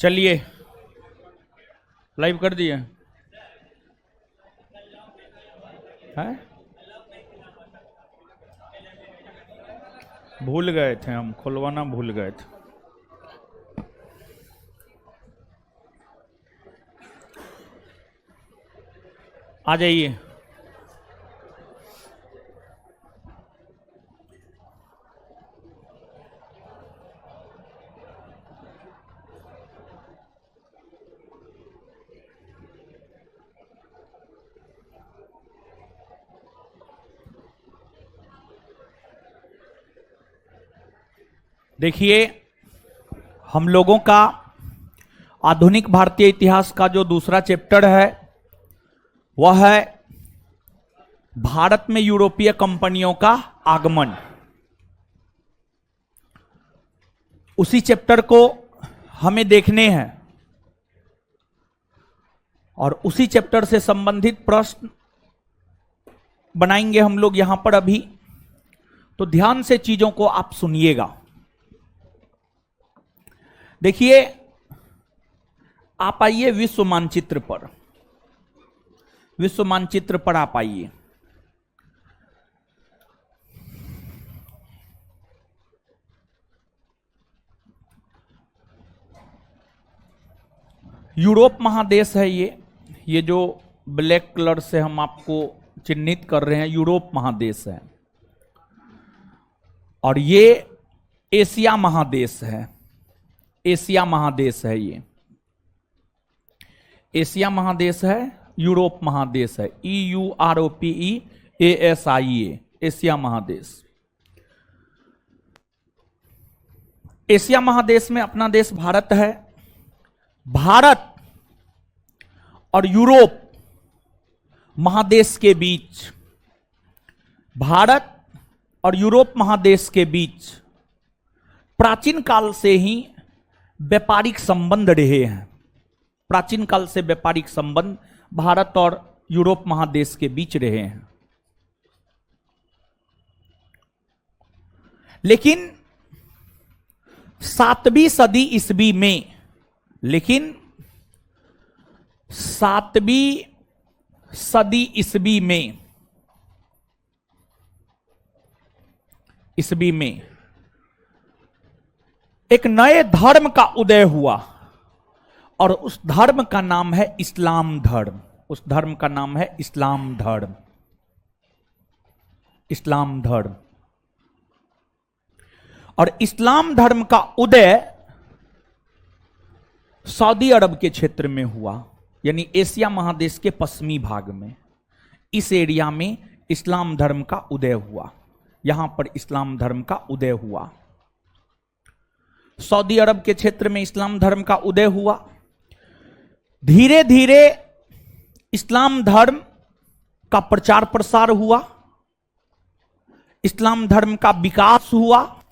चलिए लाइव कर दिए हैं। भूल गए थे हम, खुलवाना भूल गए थे। आ जाइए। देखिए, हम लोगों का आधुनिक भारतीय इतिहास का जो दूसरा चैप्टर है वह है भारत में यूरोपीय कंपनियों का आगमन। उसी चैप्टर को हमें देखने हैं और उसी चैप्टर से संबंधित प्रश्न बनाएंगे हम लोग यहां पर अभी। तो ध्यान से चीजों को आप सुनिएगा। देखिए, आप आइए विश्व मानचित्र पर। विश्व मानचित्र पर आप आइए। यूरोप महादेश है ये जो ब्लैक कलर से हम आपको चिन्हित कर रहे हैं, यूरोप महादेश है। और ये एशिया महादेश है। एशिया महादेश है ये। एशिया महादेश है, यूरोप महादेश है। EUROPEASIA, एशिया महादेश। एशिया महादेश में अपना देश भारत है। भारत और यूरोप महादेश के बीच, भारत और यूरोप महादेश के बीच प्राचीन काल से ही व्यापारिक संबंध रहे हैं। प्राचीन काल से व्यापारिक संबंध भारत और यूरोप महादेश के बीच रहे हैं। लेकिन 7वीं सदी ईस्वी में, ईस्वी में एक नए धर्म का उदय हुआ और उस धर्म का नाम है इस्लाम धर्म। उस धर्म का नाम है इस्लाम धर्म। इस्लाम धर्म। और इस्लाम धर्म का उदय सऊदी अरब के क्षेत्र में हुआ, यानी एशिया महादेश के पश्चिमी भाग में। इस एरिया में इस्लाम धर्म का उदय हुआ। यहां पर इस्लाम धर्म का उदय हुआ। सऊदी अरब के क्षेत्र में इस्लाम धर्म का उदय हुआ। धीरे धीरे इस्लाम धर्म का प्रचार प्रसार हुआ। इस्लाम धर्म का विकास हुआ।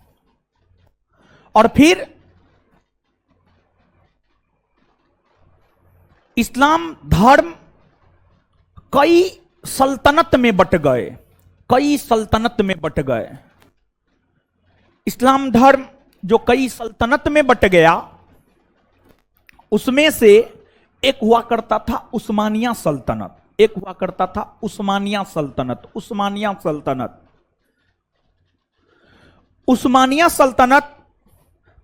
और फिर इस्लाम धर्म कई सल्तनत में बट गए। कई सल्तनत में बट गए। इस्लाम धर्म जो कई सल्तनत में बट गया, उसमें से एक हुआ करता था उस्मानिया सल्तनत। एक हुआ करता था उस्मानिया सल्तनत। उस्मानिया सल्तनत। उस्मानिया सल्तनत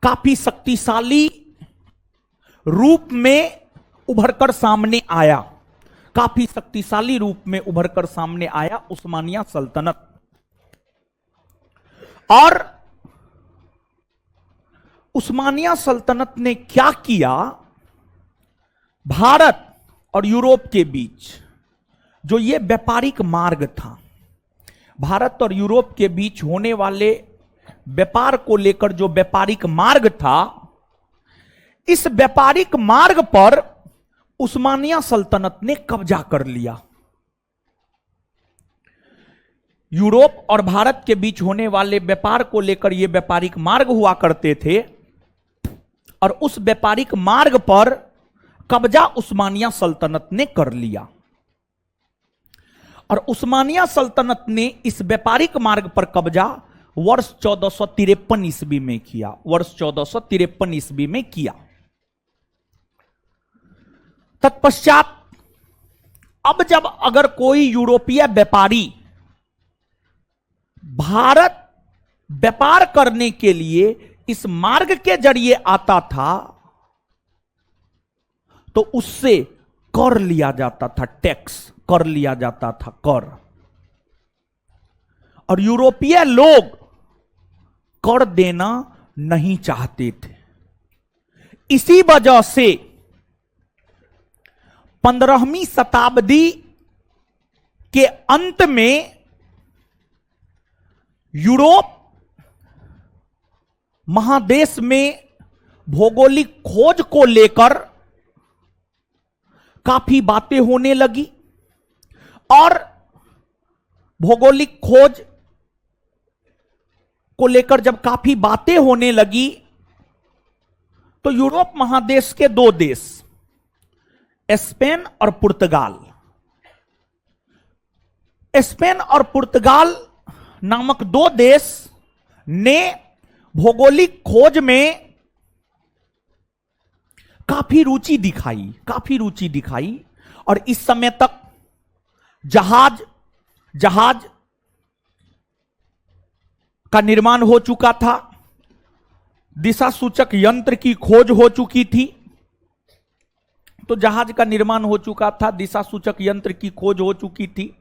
काफी शक्तिशाली रूप में उभरकर सामने आया। काफी शक्तिशाली रूप में उभरकर सामने आया उस्मानिया सल्तनत। और उस्मानिया सल्तनत ने क्या किया? भारत और यूरोप के बीच जो ये व्यापारिक मार्ग था, भारत और यूरोप के बीच होने वाले व्यापार को लेकर जो व्यापारिक मार्ग था, इस व्यापारिक मार्ग पर उस्मानिया सल्तनत ने कब्जा कर लिया। यूरोप और भारत के बीच होने वाले व्यापार को लेकर ये व्यापारिक मार्ग हुआ करते थे और उस व्यापारिक मार्ग पर कब्जा उस्मानिया सल्तनत ने कर लिया। और उस्मानिया सल्तनत ने इस व्यापारिक मार्ग पर कब्जा वर्ष 1453 ईस्वी में किया। वर्ष 1453 ईस्वी में किया। तत्पश्चात अब जब अगर कोई यूरोपीय व्यापारी भारत व्यापार करने के लिए इस मार्ग के जरिए आता था तो उससे कर लिया जाता था, टैक्स कर लिया जाता था, कर। और यूरोपीय लोग कर देना नहीं चाहते थे। इसी वजह से 15वीं शताब्दी के अंत में यूरोप महादेश में भौगोलिक खोज को लेकर काफी बातें होने लगी और भौगोलिक खोज को लेकर जब काफी बातें होने लगी तो यूरोप महादेश के दो देश, स्पेन और पुर्तगाल, स्पेन और पुर्तगाल नामक दो देश ने भौगोलिक खोज में काफी रुचि दिखाई और इस समय तक जहाज का निर्माण हो चुका था, दिशा सूचक यंत्र की खोज हो चुकी थी। तो जहाज का निर्माण हो चुका था, दिशा सूचक यंत्र की खोज हो चुकी थी,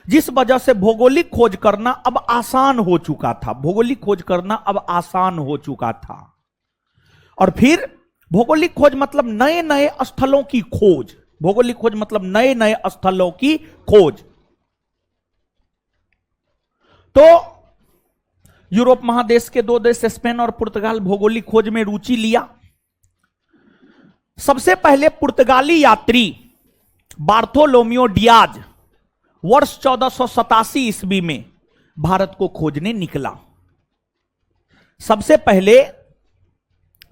जिस वजह से भौगोलिक खोज करना अब आसान हो चुका था। भौगोलिक खोज करना अब आसान हो चुका था। और फिर भौगोलिक खोज मतलब नए नए स्थलों की खोज, भौगोलिक खोज मतलब नए नए स्थलों की खोज। तो यूरोप महादेश के दो देश स्पेन और पुर्तगाल भौगोलिक खोज में रुचि लिया। सबसे पहले पुर्तगाली यात्री बार्थोलोमियो डियाज वर्ष 1487 ईस्वी में भारत को खोजने निकला। सबसे पहले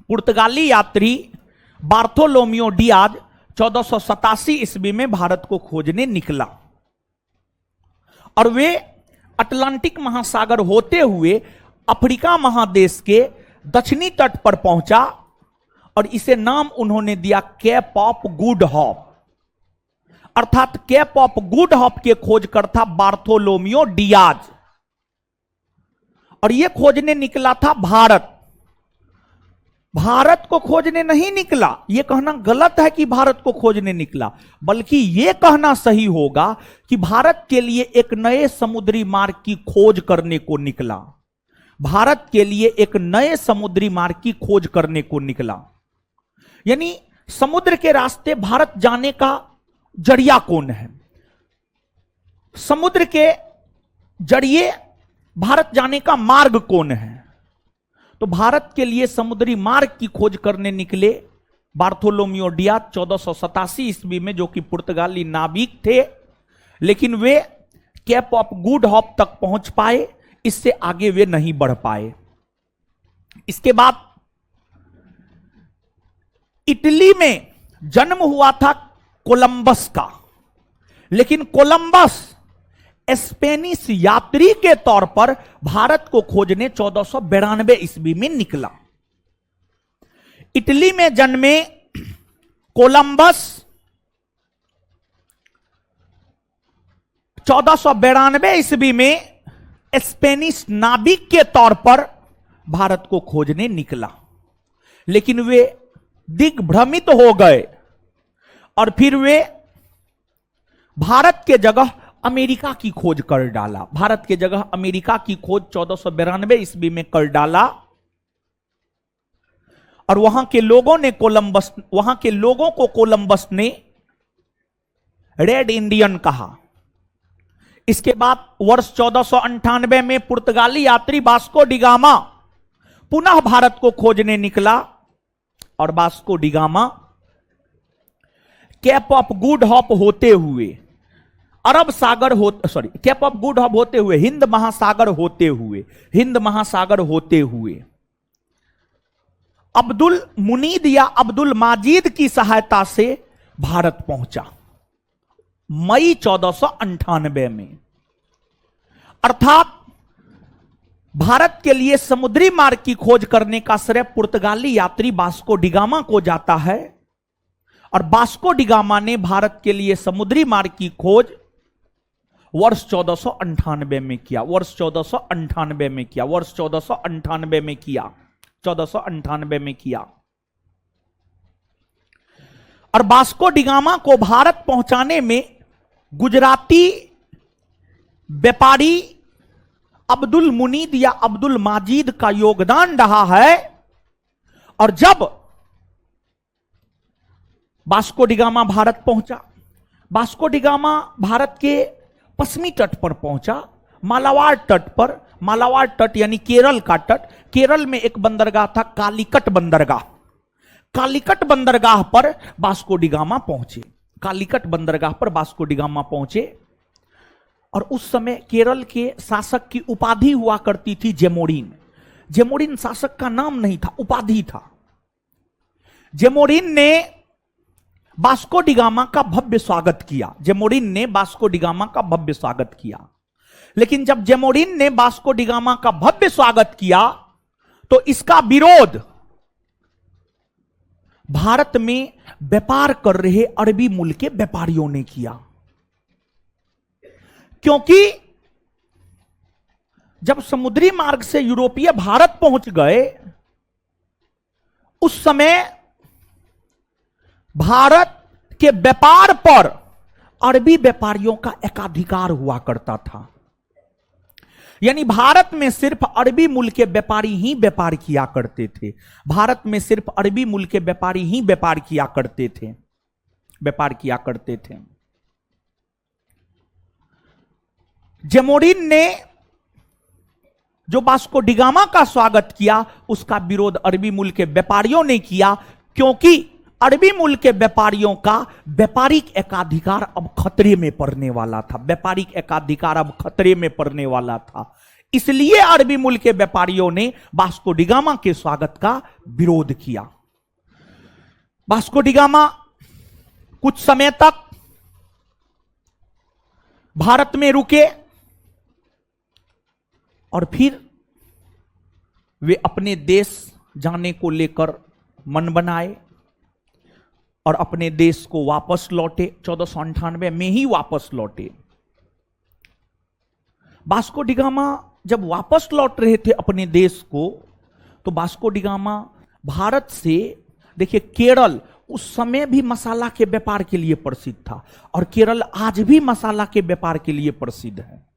पुर्तगाली यात्री बार्थोलोमियो डियाज 1487 ईस्वी में भारत को खोजने निकला और वे अटलांटिक महासागर होते हुए अफ्रीका महादेश के दक्षिणी तट पर पहुंचा और इसे नाम उन्होंने दिया केप ऑफ गुड होप, अर्थात केप ऑफ गुड होप के खोजकर्ता बार्थोलोमियो डियाज। और यह खोजने निकला था भारत को खोजने नहीं निकला। यह कहना गलत है कि भारत को खोजने निकला, बल्कि यह कहना सही होगा कि भारत के लिए एक नए समुद्री मार्ग की खोज करने को निकला। भारत के लिए एक नए समुद्री मार्ग की खोज करने को निकला। यानी समुद्र के रास्ते भारत जाने का जरिया कौन है, समुद्र के जरिए भारत जाने का मार्ग कौन है। तो भारत के लिए समुद्री मार्ग की खोज करने निकले बार्थोलोमियो डियाज 1487 ईस्वी में, जो कि पुर्तगाली नाविक थे, लेकिन वे केप ऑफ गुड होप तक पहुंच पाए, इससे आगे वे नहीं बढ़ पाए। इसके बाद इटली में जन्म हुआ था कोलंबस का, लेकिन कोलंबस स्पेनिश यात्री के तौर पर भारत को खोजने 1492 ईस्वी में निकला। इटली में जन्मे कोलंबस 1492 ईस्वी में स्पेनिश नाविक के तौर पर भारत को खोजने निकला, लेकिन वे दिग्भ्रमित हो गए और फिर वे भारत के जगह अमेरिका की खोज कर डाला। भारत के जगह अमेरिका की खोज 1492 ईस्वी में कर डाला और वहां के लोगों को कोलंबस ने रेड इंडियन कहा। इसके बाद वर्ष 1498 में पुर्तगाली यात्री वास्को डिगामा पुनः भारत को खोजने निकला और Vasco da Gama Cape of Good Hope होते हुए केप ऑफ गुड होप होते हुए हिंद महासागर होते हुए अब्दुल मुनीद या अब्दुल माजिद की सहायता से भारत पहुंचा मई 1498 में। अर्थात भारत के लिए समुद्री मार्ग की खोज करने का श्रेय पुर्तगाली यात्री वास्को डिगामा को जाता है और वास्को डी गामा ने भारत के लिए समुद्री मार्ग की खोज वर्ष 1498 में किया। वर्ष 1498 में किया। वर्ष 1498 में किया। 1498 में किया। और वास्को डी गामा को भारत पहुंचाने में गुजराती व्यापारी अब्दुल मुनीद या अब्दुल माजिद का योगदान रहा है। और जब वास्को डी गामा भारत पहुंचा, वास्को डी गामा भारत के पश्चिमी तट पर पहुंचा, मालाबार तट पर। मालाबार तट यानी केरल का तट। केरल में एक बंदरगाह था कालीकट बंदरगाह। कालीकट बंदरगाह पर वास्को डी गामा पहुंचे। कालीकट बंदरगाह पर वास्को डी गामा पहुंचे। और उस समय केरल के शासक की उपाधि हुआ करती थी जेमोरिन। जेमोरिन शासक का नाम नहीं था, उपाधि था। जेमोरिन ने वास्को डी गामा का भव्य स्वागत किया। जेमोरिन ने वास्को डी गामा का भव्य स्वागत किया। लेकिन जब जेमोरिन ने वास्को डी गामा का भव्य स्वागत किया तो इसका विरोध भारत में व्यापार कर रहे अरबी मूल के व्यापारियों ने किया। क्योंकि जब समुद्री मार्ग से यूरोपीय भारत पहुंच गए, उस समय भारत के व्यापार पर अरबी व्यापारियों का एकाधिकार हुआ करता था। यानी भारत में सिर्फ अरबी मूल के व्यापारी ही व्यापार किया करते थे। भारत में सिर्फ अरबी मूल के व्यापारी ही व्यापार किया करते थे। व्यापार किया करते थे। जेमोरिन ने जो वास्को डी गामा का स्वागत किया, उसका विरोध अरबी मूल के व्यापारियों ने किया। क्योंकि अरबी मूल के व्यापारियों का व्यापारिक एकाधिकार अब खतरे में पड़ने वाला था। व्यापारिक एकाधिकार अब खतरे में पड़ने वाला था। इसलिए अरबी मूल के व्यापारियों ने वास्को डी गामा के स्वागत का विरोध किया। वास्को डी गामा कुछ समय तक भारत में रुके और फिर वे अपने देश जाने को लेकर मन बनाए और अपने देश को वापस लौटे। 1498 में ही वापस लौटे। वास्को डी गामा जब वापस लौट रहे थे अपने देश को, तो वास्को डी गामा भारत से, देखिए केरल उस समय भी मसाला के व्यापार के लिए प्रसिद्ध था और केरल आज भी मसाला के व्यापार के लिए प्रसिद्ध है।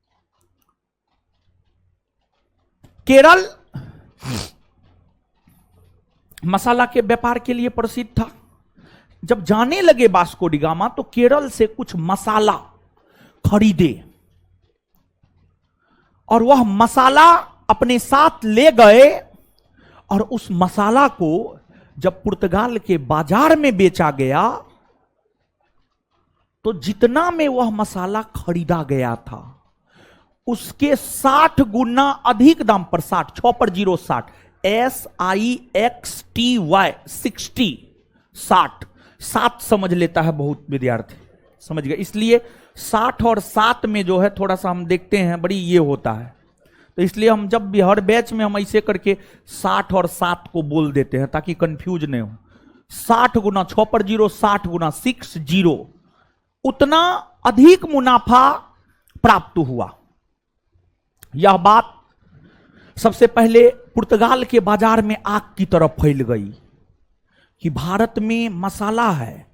केरल मसाला के व्यापार के लिए प्रसिद्ध था। जब जाने लगे वास्को डी गामा तो केरल से कुछ मसाला खरीदे और वह मसाला अपने साथ ले गए और उस मसाला को जब पुर्तगाल के बाजार में बेचा गया तो जितना में वह मसाला खरीदा गया था उसके 60 गुना अधिक दाम पर, 60 6 पर 0 60 SIXTY 60 7 समझ लेता है बहुत विद्यार्थी, समझ गए। इसलिए 60 और 7 में जो है थोड़ा सा हम देखते हैं बड़ी ये होता है, तो इसलिए हम जब भी हर बैच में हम ऐसे करके 60 और 7 को बोल देते हैं ताकि कंफ्यूज नहीं हो। 60 गुना 6 पर 0 60 गुना 60, उतना अधिक मुनाफा प्राप्त हुआ। यह बात सबसे पहले पुर्तगाल के बाजार में आग की तरफ फैल गई कि भारत में मसाला है,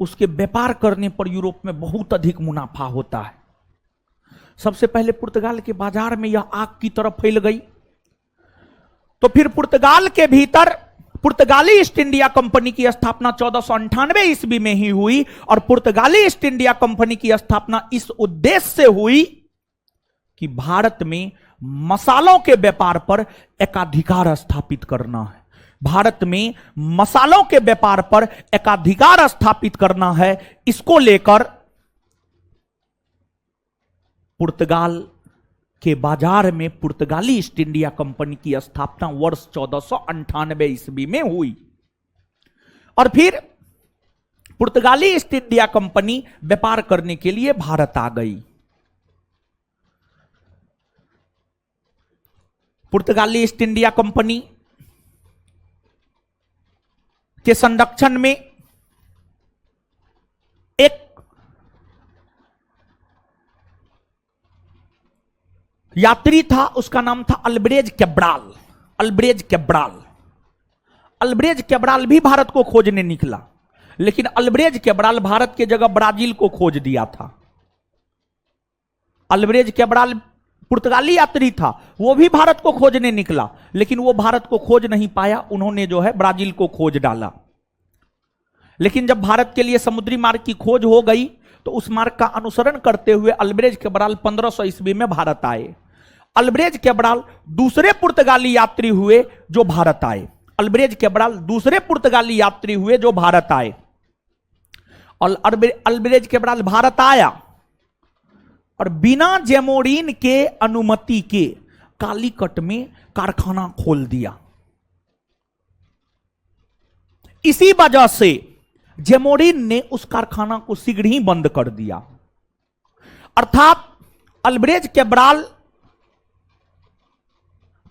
उसके व्यापार करने पर यूरोप में बहुत अधिक मुनाफा होता है। सबसे पहले पुर्तगाल के बाजार में यह आग की तरफ फैल गई। तो फिर पुर्तगाल के भीतर पुर्तगाली ईस्ट इंडिया कंपनी की स्थापना 1498 ईस्वी में ही हुई और पुर्तगाली ईस्ट इंडिया कंपनी की स्थापना इस उद्देश्य से हुई कि भारत में मसालों के व्यापार पर एकाधिकार स्थापित करना है। भारत में मसालों के व्यापार पर एकाधिकार स्थापित करना है। इसको लेकर पुर्तगाल के बाजार में पुर्तगाली ईस्ट इंडिया कंपनी की स्थापना वर्ष 1498 ईस्वी में हुई और फिर पुर्तगाली ईस्ट इंडिया कंपनी व्यापार करने के लिए भारत आ गई। पुर्तगाली ईस्ट इंडिया कंपनी के संरक्षण में एक यात्री था, उसका नाम था अल्ब्रेज कैब्राल। अल्ब्रेज कैब्राल, अल्ब्रेज कैब्राल भी भारत को खोजने निकला, लेकिन अल्ब्रेज कैब्राल भारत की जगह ब्राजील को खोज दिया था। अल्ब्रेज कैब्राल पुर्तगाली यात्री था, वो भी भारत को खोजने निकला, लेकिन वो भारत को खोज नहीं पाया, उन्होंने जो है ब्राजील को खोज डाला। लेकिन जब भारत के लिए समुद्री मार्ग की खोज हो गई, तो उस मार्ग का अनुसरण करते हुए अल्ब्रेज कैब्राल 1500 ईस्वी में भारत आए। अल्ब्रेज कैब्राल दूसरे पुर्तगाली यात्री हुए जो भारत आए। अल्ब्रेज कैब्राल दूसरे पुर्तगाली यात्री हुए जो भारत आए। और अल्ब्रेज कैब्राल भारत आया और बिना जेमोरिन के अनुमति के कालीकट में कारखाना खोल दिया। इसी वजह से जेमोरिन ने उस कारखाना को शीघ्र ही बंद कर दिया। अर्थात अल्ब्रेज कैब्राल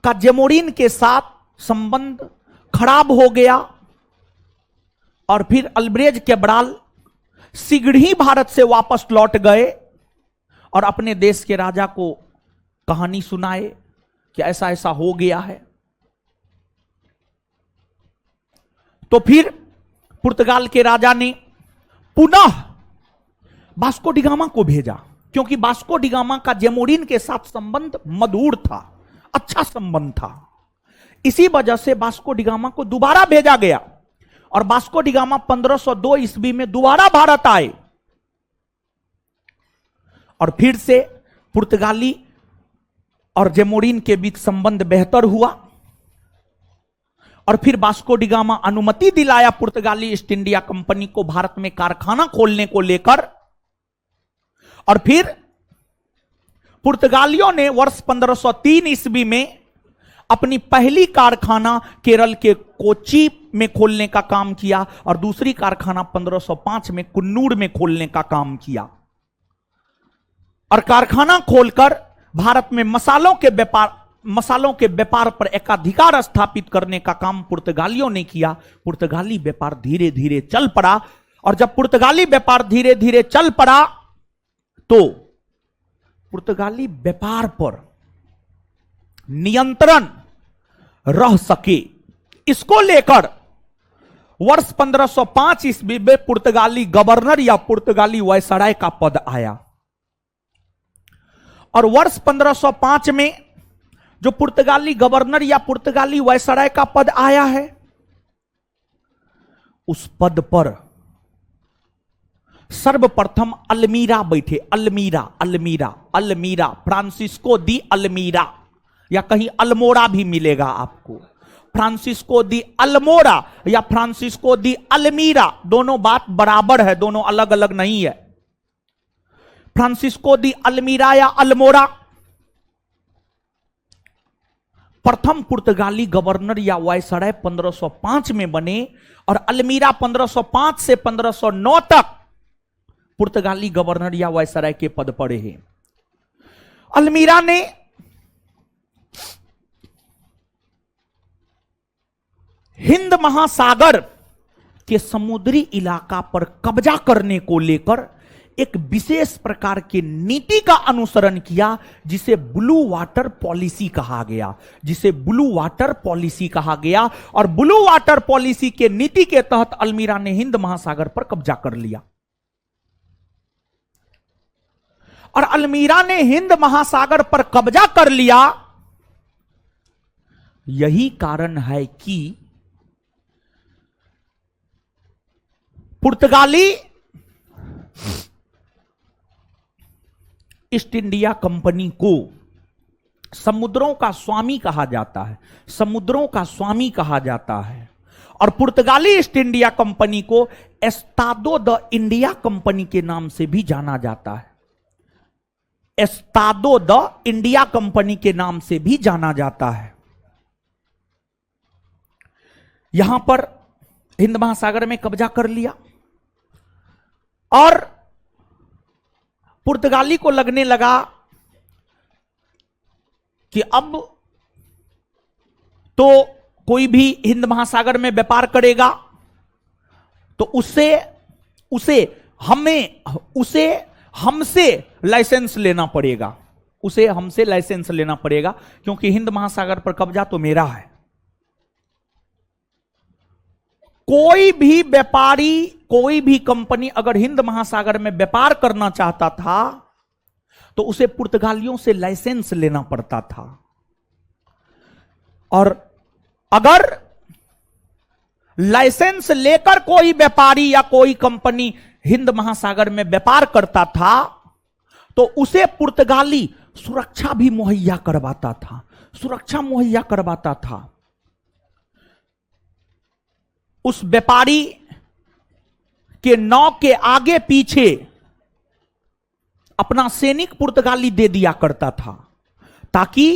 का जेमोरिन के साथ संबंध खराब हो गया और फिर अल्ब्रेज कैब्राल शीघ्र ही भारत से वापस लौट गए और अपने देश के राजा को कहानी सुनाए कि ऐसा ऐसा हो गया है। तो फिर पुर्तगाल के राजा ने पुनः वास्को डी गामा को भेजा, क्योंकि वास्को डी गामा का जेमोरिन के साथ संबंध मधुर था, अच्छा संबंध था। इसी वजह से वास्को डी गामा को दोबारा भेजा गया और वास्को डी गामा 1502 ईस्वी में दोबारा भारत आए और फिर से पुर्तगाली और जेमोरिन के बीच संबंध बेहतर हुआ और फिर वास्को डी गामा अनुमति दिलाया पुर्तगाली ईस्ट इंडिया कंपनी को भारत में कारखाना खोलने को लेकर। और फिर पुर्तगालियों ने वर्ष 1503 ईस्वी में अपनी पहली कारखाना केरल के कोच्चि में खोलने का काम किया और दूसरी कारखाना 1505 में कुन्नूर में खोलने का काम किया। और कारखाना खोलकर भारत में मसालों के व्यापार पर एकाधिकार स्थापित करने का काम पुर्तगालियों ने किया। पुर्तगाली व्यापार धीरे धीरे चल पड़ा और जब पुर्तगाली व्यापार धीरे धीरे चल पड़ा तो पुर्तगाली व्यापार पर नियंत्रण रह सके, इसको लेकर वर्ष 1505 ईस्वी में पुर्तगाली गवर्नर या पुर्तगाली वायसराय का पद आया। और वर्ष 1505 में जो पुर्तगाली गवर्नर या पुर्तगाली वायसराय का पद आया है, उस पद पर सर्वप्रथम अल्मीरा बैठे। अल्मीरा अल्मीरा अल्मीरा फ्रांसिस्को दी अल्मीरा, या कहीं अल्मोड़ा भी मिलेगा आपको। फ्रांसिस्को दी अल्मोड़ा या फ्रांसिस्को दी अल्मीरा, दोनों बात बराबर है, दोनों अलग अलग नहीं है। फ्रांसिस्को दी अल्मीरा या अल्मोड़ा प्रथम पुर्तगाली गवर्नर या वायसराय 1505 में बने और अल्मीरा 1505 से 1509 तक पुर्तगाली गवर्नर या वायसराय के पद पर हैं। अल्मीरा ने हिंद महासागर के समुद्री इलाका पर कब्जा करने को लेकर एक विशेष प्रकार की नीति का अनुसरण किया, जिसे ब्लू वाटर पॉलिसी कहा गया, जिसे ब्लू वाटर पॉलिसी कहा गया। और ब्लू वाटर पॉलिसी के नीति के तहत अल्मीरा ने हिंद महासागर पर कब्जा कर लिया। और अल्मीरा ने हिंद महासागर पर कब्जा कर लिया, यही कारण है कि पुर्तगाली ईस्ट इंडिया कंपनी को समुद्रों का स्वामी कहा जाता है, समुद्रों का स्वामी कहा जाता है। और पुर्तगाली ईस्ट इंडिया कंपनी को एस्तादो द इंडिया कंपनी के नाम से भी जाना जाता है। एस्तादो द इंडिया कंपनी के नाम से भी जाना जाता है। यहां पर हिंद महासागर में कब्जा कर लिया और पुर्तगाली को लगने लगा कि अब तो कोई भी हिंद महासागर में व्यापार करेगा तो उसे हमें उसे हमसे लाइसेंस लेना पड़ेगा, उसे हमसे लाइसेंस लेना पड़ेगा, क्योंकि हिंद महासागर पर कब्जा तो मेरा है। कोई भी व्यापारी, कोई भी कंपनी अगर हिंद महासागर में व्यापार करना चाहता था तो उसे पुर्तगालियों से लाइसेंस लेना पड़ता था। और अगर लाइसेंस लेकर कोई व्यापारी या कोई कंपनी हिंद महासागर में व्यापार करता था तो उसे पुर्तगाली सुरक्षा भी मुहैया करवाता था, सुरक्षा मुहैया करवाता था। उस व्यापारी के नाव के आगे पीछे अपना सैनिक पुर्तगाली दे दिया करता था, ताकि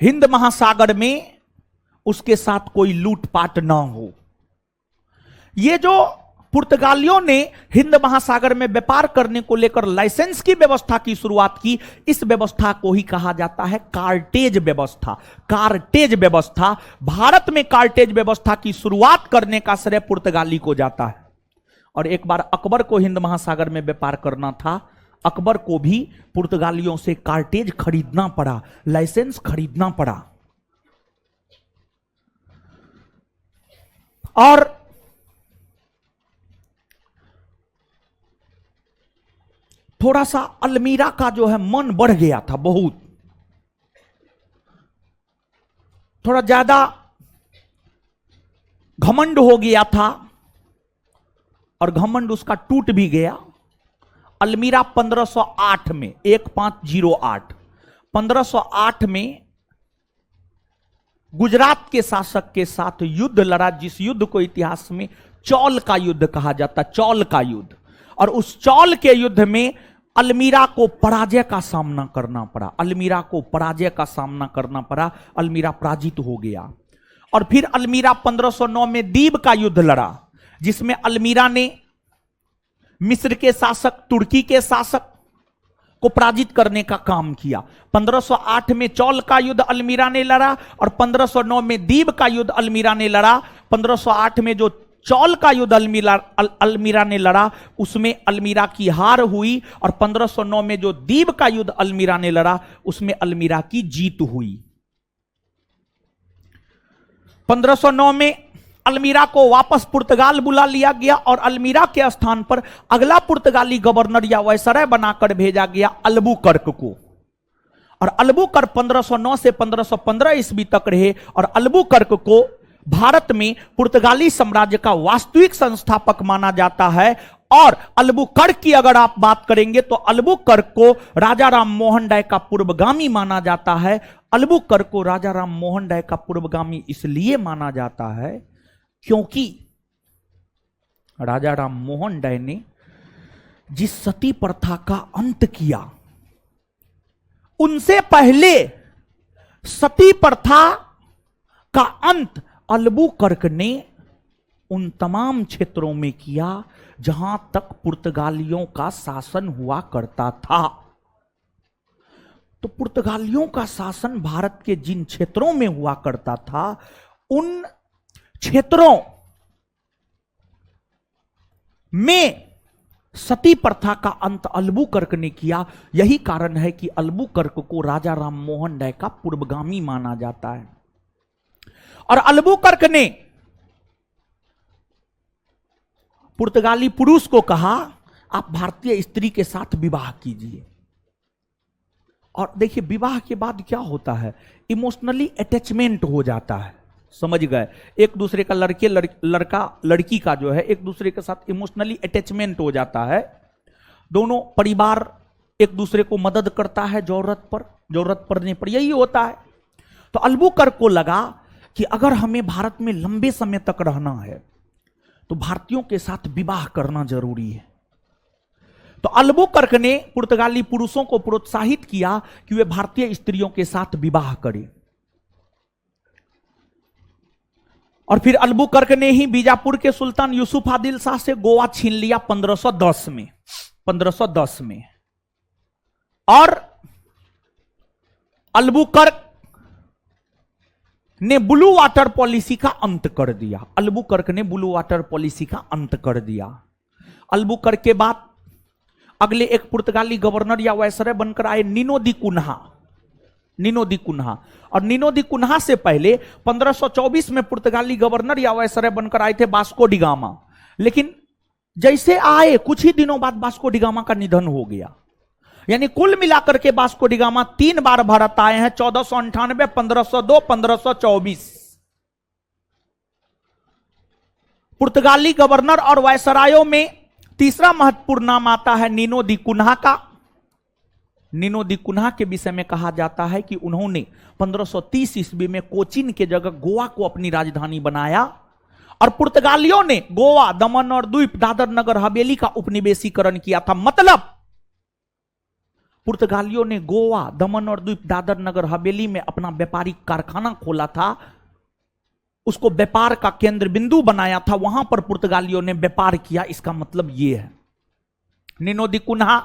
हिंद महासागर में उसके साथ कोई लूटपाट ना हो। ये जो पुर्तगालियों ने हिंद महासागर में व्यापार करने को लेकर लाइसेंस की व्यवस्था की शुरुआत की, इस व्यवस्था को ही कहा जाता है कार्टेज व्यवस्था। कार्टेज व्यवस्था, भारत में कार्टेज व्यवस्था की शुरुआत करने का श्रेय पुर्तगाली को जाता है। और एक बार अकबर को हिंद महासागर में व्यापार करना था, अकबर को भी पुर्तगालियों से कार्टेज खरीदना पड़ा, लाइसेंस खरीदना पड़ा। और थोड़ा सा अल्मीरा का जो है मन बढ़ गया था, बहुत थोड़ा ज्यादा घमंड हो गया था, और घमंड उसका टूट भी गया। अल्मीरा 1508 में 1508 1508 में गुजरात के शासक के साथ युद्ध लड़ा, जिस युद्ध को इतिहास में चौल का युद्ध कहा जाता, चौल का युद्ध। और उस चौल के युद्ध में अल्मीरा को पराजय का सामना करना पड़ा, अल्मीरा को पराजय का सामना करना पड़ा, अल्मीरा पराजित हो गया। और फिर अल्मीरा 1509 में दीव का युद्ध लड़ा, जिसमें अल्मीरा ने मिस्र के शासक, तुर्की के शासक को पराजित करने का काम किया। 1508 में चौल का युद्ध अल्मीरा ने लड़ा और 1509 में दीव का युद्ध अल्मीरा ने लड़ा। 1508 में जो चौल का युद्ध अल्मीरा ने लड़ा, उसमें अल्मीरा की हार हुई, और 1509 में जो दीव का युद्ध अल्मीरा ने लड़ा, उसमें अल्मीरा की जीत हुई। 1509 में अल्मीरा को वापस पुर्तगाल बुला लिया गया, और अल्मीरा के स्थान पर अगला पुर्तगाली गवर्नर या वायसराय बनाकर भेजा गया अल्बुकर्क को। और अल्बुकर्क 1509 से 1515 ईस्वी तक रहे, और अल्बुकर्क को भारत में पुर्तगाली साम्राज्य का वास्तविक संस्थापक माना जाता है। और अल्बुकर्क की अगर आप बात करेंगे तो अल्बुकर्क को राजा राम मोहन राय का पूर्वगामी माना जाता है। अल्बुकर्क को राजा राम मोहन राय का पूर्वगामी इसलिए माना जाता है क्योंकि राजा राम मोहन राय ने जिस सती प्रथा का अंत किया, उनसे पहले सती प्रथा का अंत अल्बुकर्क ने उन तमाम क्षेत्रों में किया जहां तक पुर्तगालियों का शासन हुआ करता था। तो पुर्तगालियों का शासन भारत के जिन क्षेत्रों में हुआ करता था, उन क्षेत्रों में सती प्रथा का अंत अल्बुकर्क ने किया। यही कारण है कि अल्बुकर्क को राजा राम मोहन राय का पूर्वगामी माना जाता है। और अल्बुकर्क ने पुर्तगाली पुरुष को कहा, आप भारतीय स्त्री के साथ विवाह कीजिए। और देखिए, विवाह के बाद क्या होता है, इमोशनली अटैचमेंट हो जाता है, समझ गए। एक दूसरे का लड़का लड़की का जो है एक दूसरे के साथ इमोशनली अटैचमेंट हो जाता है। दोनों परिवार एक दूसरे को मदद करता है जरूरत पड़ने पर, यही होता है। तो अल्बुकर्क को लगा कि अगर हमें भारत में लंबे समय तक रहना है तो भारतीयों के साथ विवाह करना जरूरी है। तो अल्बुकर्क ने पुर्तगाली पुरुषों को प्रोत्साहित किया कि वे भारतीय स्त्रियों के साथ विवाह करें। और फिर अल्बुकर्क ने ही बीजापुर के सुल्तान यूसुफ आदिल शाह से गोवा छीन लिया 1510 में। और अल्बुकर्क ने ब्लू वाटर पॉलिसी का अंत कर दिया। अल्बुकर्क ने ब्लू वाटर पॉलिसी का अंत कर दिया। अल्बुकर्क के बाद अगले एक पुर्तगाली गवर्नर या वायसराय बनकर आए निनो दी कुन्हा। निनो दी कुन्हा, और निनो दी कुन्हा से पहले 1524 में पुर्तगाली गवर्नर या वायसराय बनकर आए थे वास्को डी गामा। लेकिन जैसे आए कुछ ही दिनों बाद वास्को डी गामा का निधन हो गया। यानी कुल मिलाकर के वास्को डी गामा 3 बार भारत आए हैं, 1498, 1502, 1524। पुर्तगाली गवर्नर और वायसरायों में तीसरा महत्वपूर्ण नाम आता है निनो दी कुन्हा का। निनो दी कुन्हा के विषय में कहा जाता है कि उन्होंने 1530 ईस्वी में कोचीन के जगह गोवा को अपनी राजधानी बनाया, और पुर्तगालियों ने गोवा, दमन और द्वीप, दादर नगर हवेली का उपनिवेशीकरण किया था। मतलब पुर्तगालियों ने गोवा, दमन और द्वीप, दादर नगर हवेली में अपना व्यापारिक कारखाना खोला था, उसको व्यापार का केंद्र बिंदु बनाया था, वहां पर पुर्तगालियों ने व्यापार किया। इसका मतलब यह है निनो दी कुन्हा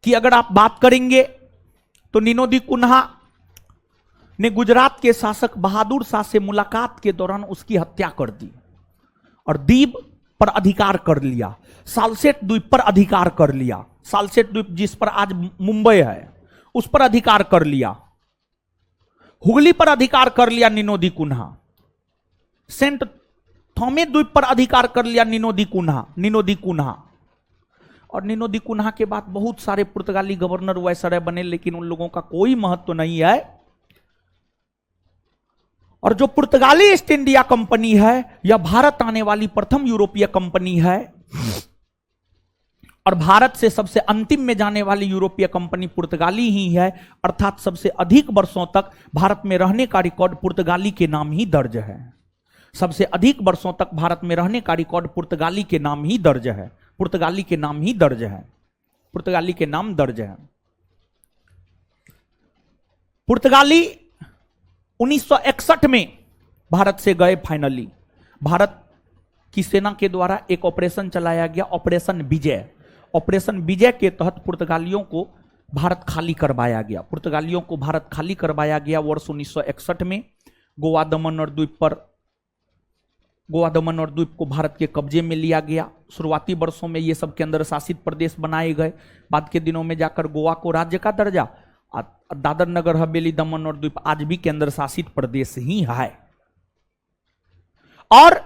की अगर आप बात करेंगे तो निनो दी कुन्हा ने गुजरात के शासक बहादुर शाह से मुलाकात के दौरान उसकी हत्या कर दी और द्वीप पर अधिकार कर लिया। सालसेट द्वीप पर अधिकार कर लिया। सालसेट द्वीप जिस पर आज मुंबई है उस पर अधिकार कर लिया। हुगली पर अधिकार कर लिया निनो दी कुन्हा। सेंट थॉमे द्वीप पर अधिकार कर लिया निनो दी कुन्हा। और निनो दी कुन्हा के बाद बहुत सारे पुर्तगाली गवर्नर वायसराय बने, लेकिन उन लोगों का कोई महत्व नहीं है। और जो पुर्तगाली ईस्ट इंडिया कंपनी है यह भारत आने वाली प्रथम यूरोपीय कंपनी है, और भारत से सबसे अंतिम में जाने वाली यूरोपीय कंपनी पुर्तगाली ही है। अर्थात सबसे अधिक वर्षों तक भारत में रहने का रिकॉर्ड पुर्तगाली के नाम ही दर्ज है। सबसे अधिक वर्षों तक भारत में रहने का रिकॉर्ड पुर्तगाली के नाम ही दर्ज है। पुर्तगाली के नाम ही दर्ज है। पुर्तगाली के नाम दर्ज है। पुर्तगाली 1961 में भारत से गए। फाइनली भारत की सेना के द्वारा एक ऑपरेशन चलाया गया, ऑपरेशन विजय। ऑपरेशन विजय के तहत पुर्तगालियों को भारत खाली करवाया गया। पुर्तगालियों को भारत खाली करवाया गया वर्ष 1961 में। गोवा, दमन और द्वीप को भारत के कब्जे में लिया गया। शुरुआती वर्षों में ये सब केंद्र शासित प्रदेश बनाए गए। बाद के दिनों में जाकर गोवा को राज्य का दर्जा, दादर नगर हवेली, दमन और द्वीप आज भी केंद्र शासित प्रदेश ही है। और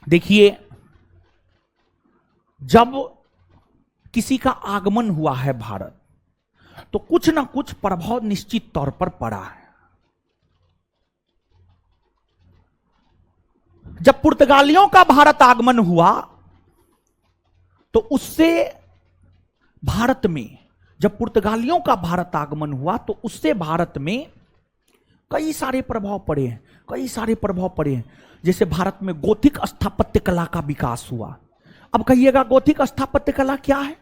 देखिए, जब किसी का आगमन हुआ है भारत, तो कुछ ना कुछ प्रभाव निश्चित तौर पर पड़ा है। जब पुर्तगालियों का भारत आगमन हुआ तो उससे भारत में, जब पुर्तगालियों का भारत आगमन हुआ तो उससे भारत में कई सारे प्रभाव पड़े हैं। कई सारे प्रभाव पड़े हैं। जैसे भारत में गोथिक स्थापत्य कला का विकास हुआ। अब कहिएगा गोथिक स्थापत्य कला क्या है?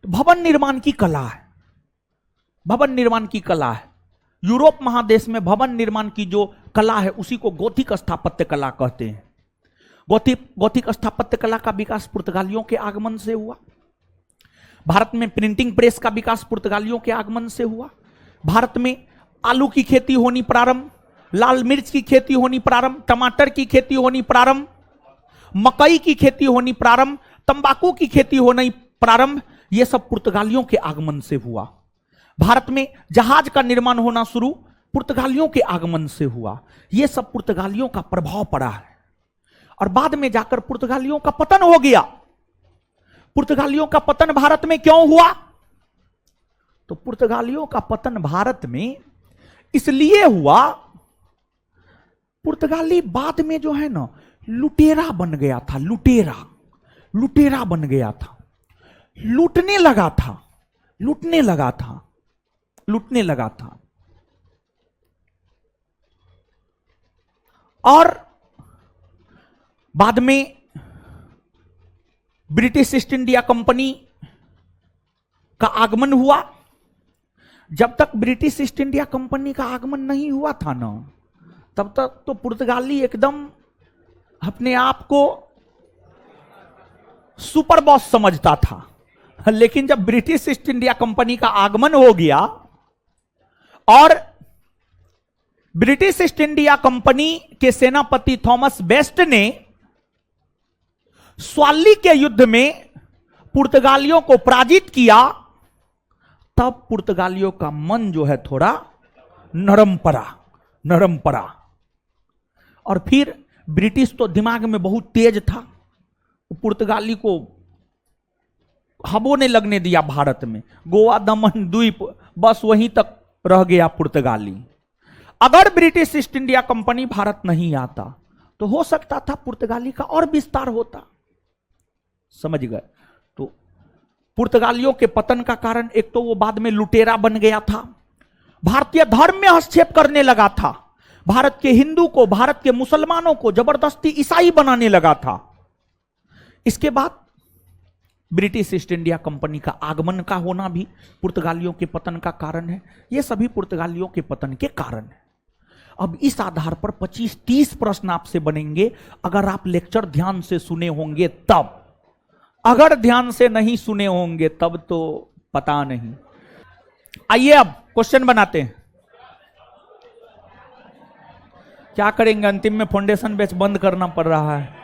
तो भवन निर्माण की कला है। भवन निर्माण की कला है। यूरोप महादेश में भवन निर्माण की जो कला है उसी को गोथिक स्थापत्य कला कहते हैं। गोथिक स्थापत्य कला का विकास पुर्तगालियों के आगमन से हुआ। भारत में प्रिंटिंग प्रेस का विकास पुर्तगालियों के आगमन से हुआ। भारत में आलू की खेती होनी प्रारंभ, लाल मिर्च की खेती होनी प्रारंभ, टमाटर की खेती होनी प्रारंभ, मकई की खेती होनी प्रारंभ, तंबाकू की खेती होनी प्रारंभ। यह सब पुर्तगालियों के आगमन से हुआ। भारत में जहाज का निर्माण होना शुरू पुर्तगालियों के आगमन से हुआ। यह सब पुर्तगालियों का प्रभाव पड़ा है। और बाद में जाकर पुर्तगालियों का पतन हो गया। पुर्तगालियों का पतन भारत में क्यों हुआ? तो पुर्तगालियों का पतन भारत में इसलिए हुआ, पुर्तगाली बाद में जो है ना लुटेरा बन गया था। लुटेरा बन गया था। लूटने लगा था। और बाद में ब्रिटिश ईस्ट इंडिया कंपनी का आगमन हुआ। जब तक ब्रिटिश ईस्ट इंडिया कंपनी का आगमन नहीं हुआ था ना, तब तक तो पुर्तगाली एकदम अपने आप को सुपर बॉस समझता था। लेकिन जब ब्रिटिश ईस्ट इंडिया कंपनी का आगमन हो गया और ब्रिटिश ईस्ट इंडिया कंपनी के सेनापति थॉमस बेस्ट ने स्वाली के युद्ध में पुर्तगालियों को पराजित किया, तब पुर्तगालियों का मन जो है थोड़ा नरम पड़ा। और फिर ब्रिटिश तो दिमाग में बहुत तेज था, पुर्तगाली को हबो ने लगने दिया भारत में। गोवा, दमन, द्वीप, बस वहीं तक रह गया पुर्तगाली। अगर British east India company Bharat नहीं आता तो हो सकता था पुर्तगाली का और विस्तार होता। समझ गए? तो पुर्तगालियों के पतन का कारण एक तो वो बाद में लुटेरा बन गया था, भारतीय धर्म में हस्तक्षेप करने लगा था, भारत के हिंदू को, भारत के मुसलमानों को जबरदस्ती ईसाई बनाने लगा था। इसके बाद ब्रिटिश ईस्ट इंडिया कंपनी का आगमन का होना भी पुर्तगालियों के पतन का कारण है। ये सभी पुर्तगालियों के पतन के कारण है। अब इस आधार पर 25-30 प्रश्न आपसे बनेंगे, अगर आप लेक्चर ध्यान से सुने होंगे तब। अगर ध्यान से नहीं सुने होंगे तब तो पता नहीं। आइए अब क्वेश्चन बनाते हैं। क्या करेंगे, अंतिम में फाउंडेशन बैच बंद करना पड़ रहा है।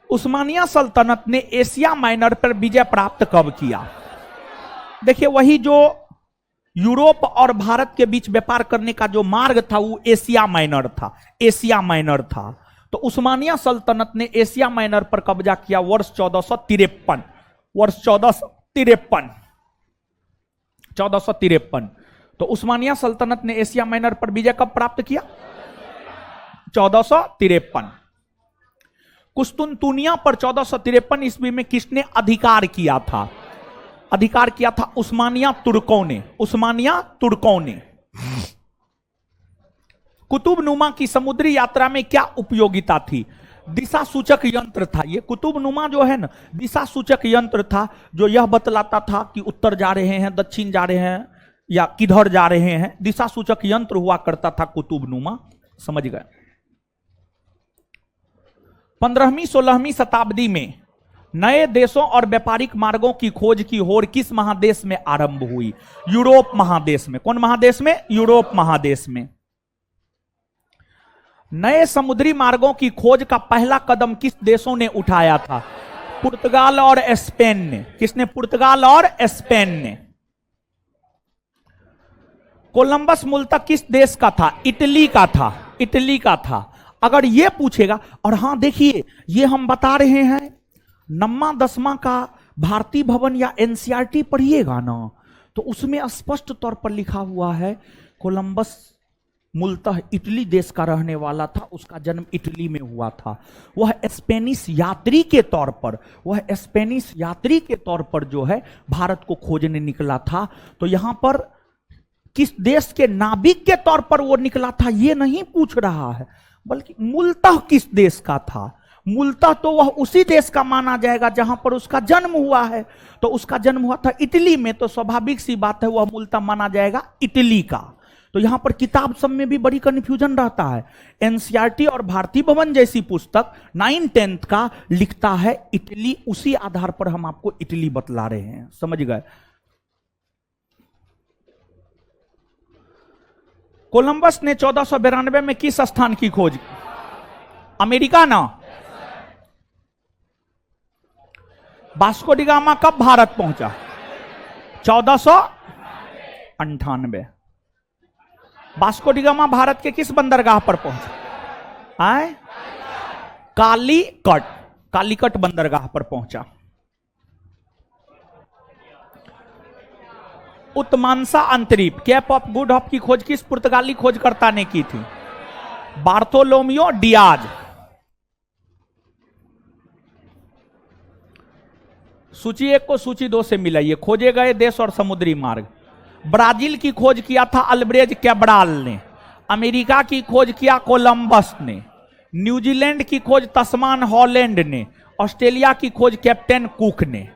उस्मानिया सल्तनत ने एशिया माइनर पर विजय प्राप्त कब किया? देखिए, वही जो यूरोप और भारत के बीच व्यापार करने का जो मार्ग था वो एशिया माइनर था। तो उस्मानिया सल्तनत ने एशिया माइनर पर कब्जा किया वर्ष 1453। तो उस्मानिया सल्तनत ने एशिया माइनर पर विजय कब प्राप्त किया? 1453। कुस्तुनतुनिया पर 1453 ईस्वी में किसने अधिकार किया था? उस्मानिया तुर्कों ने। कुतुबनुमा की समुद्री यात्रा में क्या उपयोगिता थी? दिशा सूचक यंत्र था। ये कुतुबनुमा जो है ना, दिशा सूचक यंत्र था, जो यह बतलाता था कि उत्तर जा रहे हैं, दक्षिण जा रहे हैं या किधर जा रहे हैं। दिशा सूचक यंत्र हुआ करता था कुतुबनुमा। समझ गए? 15वीं-16वीं शताब्दी में नए देशों और व्यापारिक मार्गों की खोज की होड़ किस महादेश में आरंभ हुई? यूरोप महादेश में। कौन महादेश में? यूरोप महादेश में। नए समुद्री मार्गों की खोज का पहला कदम किस देशों ने उठाया था? पुर्तगाल और स्पेन ने। किसने? पुर्तगाल और स्पेन ने। कोलंबस मूलतः किस देश का था? इटली का था। अगर यह पूछेगा, और हां देखिए, ये हम बता रहे हैं, नम्मा 10वां का भारतीय भवन या एनसीईआरटी पढ़िएगा ना, तो उसमें स्पष्ट तौर पर लिखा हुआ है कोलंबस मूलतः इटली देश का रहने वाला था, उसका जन्म इटली में हुआ था। वह स्पेनिश यात्री के तौर पर जो है भारत को खोजने निकला था। तो यहां पर किस देश के नाविक के तौर पर वो निकला था ये नहीं पूछ रहा है, बल्कि मूलतः किस देश का था। मूलतः तो वह उसी देश का माना जाएगा जहां पर उसका जन्म हुआ है। तो उसका जन्म हुआ था इटली में, तो स्वाभाविक सी बात है वह मूलतः माना जाएगा इटली का। तो यहां पर किताब सब में भी बड़ी कंफ्यूजन रहता है। एनसीईआरटी और भारतीय भवन जैसी पुस्तक 9-10 का लिखता है इटली, उसी आधार पर हम आपको इटली बतला रहे हैं। समझ गए? कोलंबस ने 1492 में किस स्थान की खोज? अमेरिका ना। वास्को डी गामा कब भारत पहुंचा? 1498। वास्को डी गामा भारत के किस बंदरगाह पर पहुंचा? कालीकट बंदरगाह पर पहुंचा। उत्मांसा अंतरीप, कैप ऑफ गुड होप की खोज किस पुर्तगाली खोजकर्ता ने की थी? Bartolomeu Diaz. सूची 1 को सूची 2 से मिलाइए। खोजे गए देश और समुद्री मार्ग। ब्राजील की खोज किया था अल्ब्रेज कैब्राल ने। अमेरिका की खोज किया कोलंबस ने। न्यूजीलैंड की खोज तस्मान हॉलैंड ने। ऑस्ट्रेलिया की खोज कैप्टन कुक ने।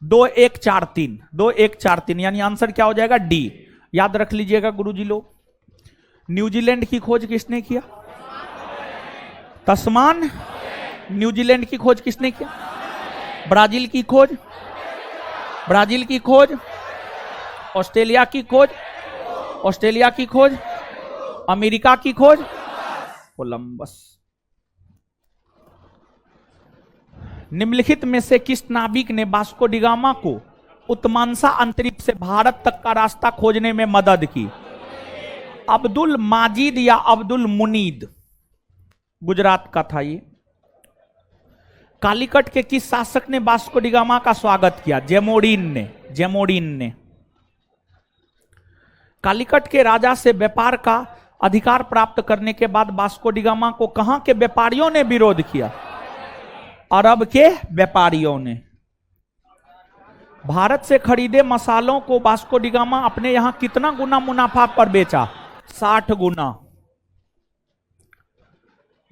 2-1-4-3 यानी आंसर क्या हो जाएगा? डी। याद रख लीजिएगा गुरुजी लोग। न्यूजीलैंड की खोज किसने किया? तस्मान। न्यूजीलैंड की खोज किसने किया? ब्राजील की खोज। ऑस्ट्रेलिया की खोज। अमेरिका की खोज कोलंबस। निम्नलिखित में से किस नाविक ने वास्को डी गामा को उत्मांसा अंतरिक्ष से भारत तक का रास्ता खोजने में मदद की? अब्दुल माजिद या अब्दुल मुनीद? गुजरात का था ये। कालीकट के किस शासक ने वास्को डी गामा का स्वागत किया? जेमोडिन ने। जेमोडिन ने। कालीकट के राजा से व्यापार का अधिकार प्राप्त करने के बाद वास्को डी गामा को कहां के व्यापारियों ने विरोध किया? अरब के व्यापारियों ने। भारत से खरीदे मसालों को वास्को डी गामा अपने यहां कितना गुना मुनाफा पर बेचा? 60 गुना।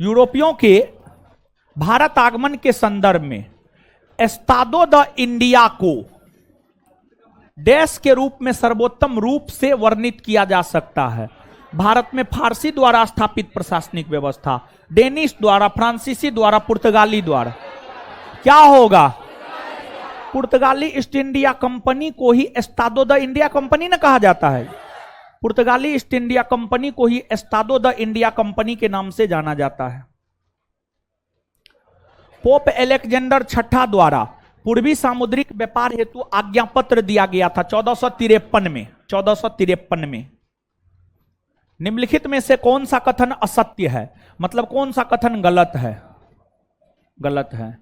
यूरोपियों के भारत आगमन के संदर्भ में एस्तादो द इंडिया को देश के रूप में सर्वोत्तम रूप से वर्णित किया जा सकता है? भारत में फारसी द्वारा स्थापित प्रशासनिक व्यवस्था, डेनिश द्वारा, फ्रांसीसी द्वारा, पुर्तगाली द्वारा। क्या होगा? पुर्तगाली ईस्ट इंडिया कंपनी को ही एस्तादो द इंडिया कंपनी न कहा जाता है। पुर्तगाली ईस्ट इंडिया कंपनी को ही एस्तादो द इंडिया कंपनी के नाम से जाना जाता है। पोप एलेक्जेंडर छठा द्वारा पूर्वी सामुद्रिक व्यापार हेतु आज्ञा पत्र दिया गया था 1453 में। 1453 में। निम्नलिखित में से कौन सा कथन असत्य है? मतलब कौन सा कथन गलत है? गलत है।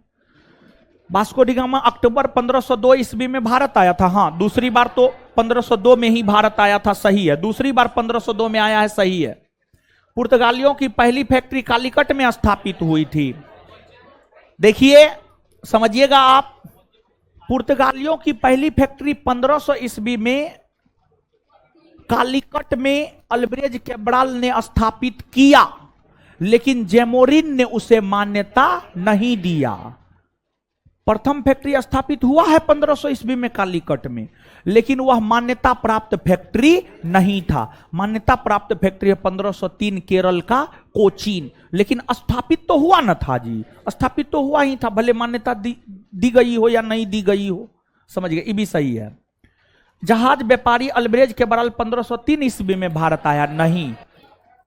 वास्को डी गामा अक्टूबर 1502 ईस्वी में भारत आया था। हाँ, दूसरी बार तो 1502 में ही भारत आया था, सही है। दूसरी बार 1502 में आया है, सही है। पुर्तगालियों की पहली फैक्ट्री कालीकट में स्थापित हुई थी। देखिए, समझिएगा आप, पुर्तगालियों की पहली फैक्ट्री 1500 ईस्वी में कालीकट में अल्ब्रेज कैब्राल ने स्थापित किया, लेकिन जेमोरिन ने उसे मान्यता नहीं दिया। प्रथम फैक्ट्री स्थापित हुआ है 1500 ईस्वी में कालीकट में, लेकिन वह मान्यता प्राप्त फैक्ट्री नहीं था। मान्यता प्राप्त फैक्ट्री है 1503 केरल का कोचीन, लेकिन स्थापित तो हुआ न था जी। स्थापित तो हुआ ही था, भले मान्यता दी गई हो या नहीं दी गई हो। समझ गए? ये भी सही है। जहाज व्यापारी अल्ब्रेज कैब्राल 1503 ईस्वी में भारत आया? नहीं,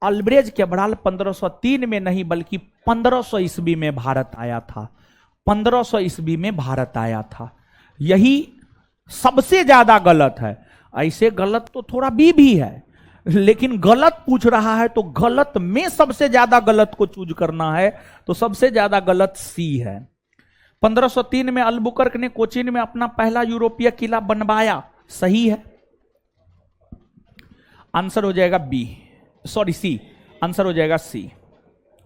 अल्ब्रेज कैब्राल 1503 में नहीं बल्कि 1500 ईस्वी में भारत आया था। 1500 ईस्वी में भारत आया था। यही सबसे ज्यादा गलत है। ऐसे गलत तो थोड़ा भी है, लेकिन गलत पूछ रहा है तो गलत में सबसे ज्यादा गलत को चूज करना है, तो सबसे ज्यादा गलत सी है। 1503 में अल्बुकर्क ने कोचीन में अपना पहला यूरोपीय किला बनवाया, सही है। आंसर हो जाएगा बी, सॉरी सी। आंसर हो जाएगा सी।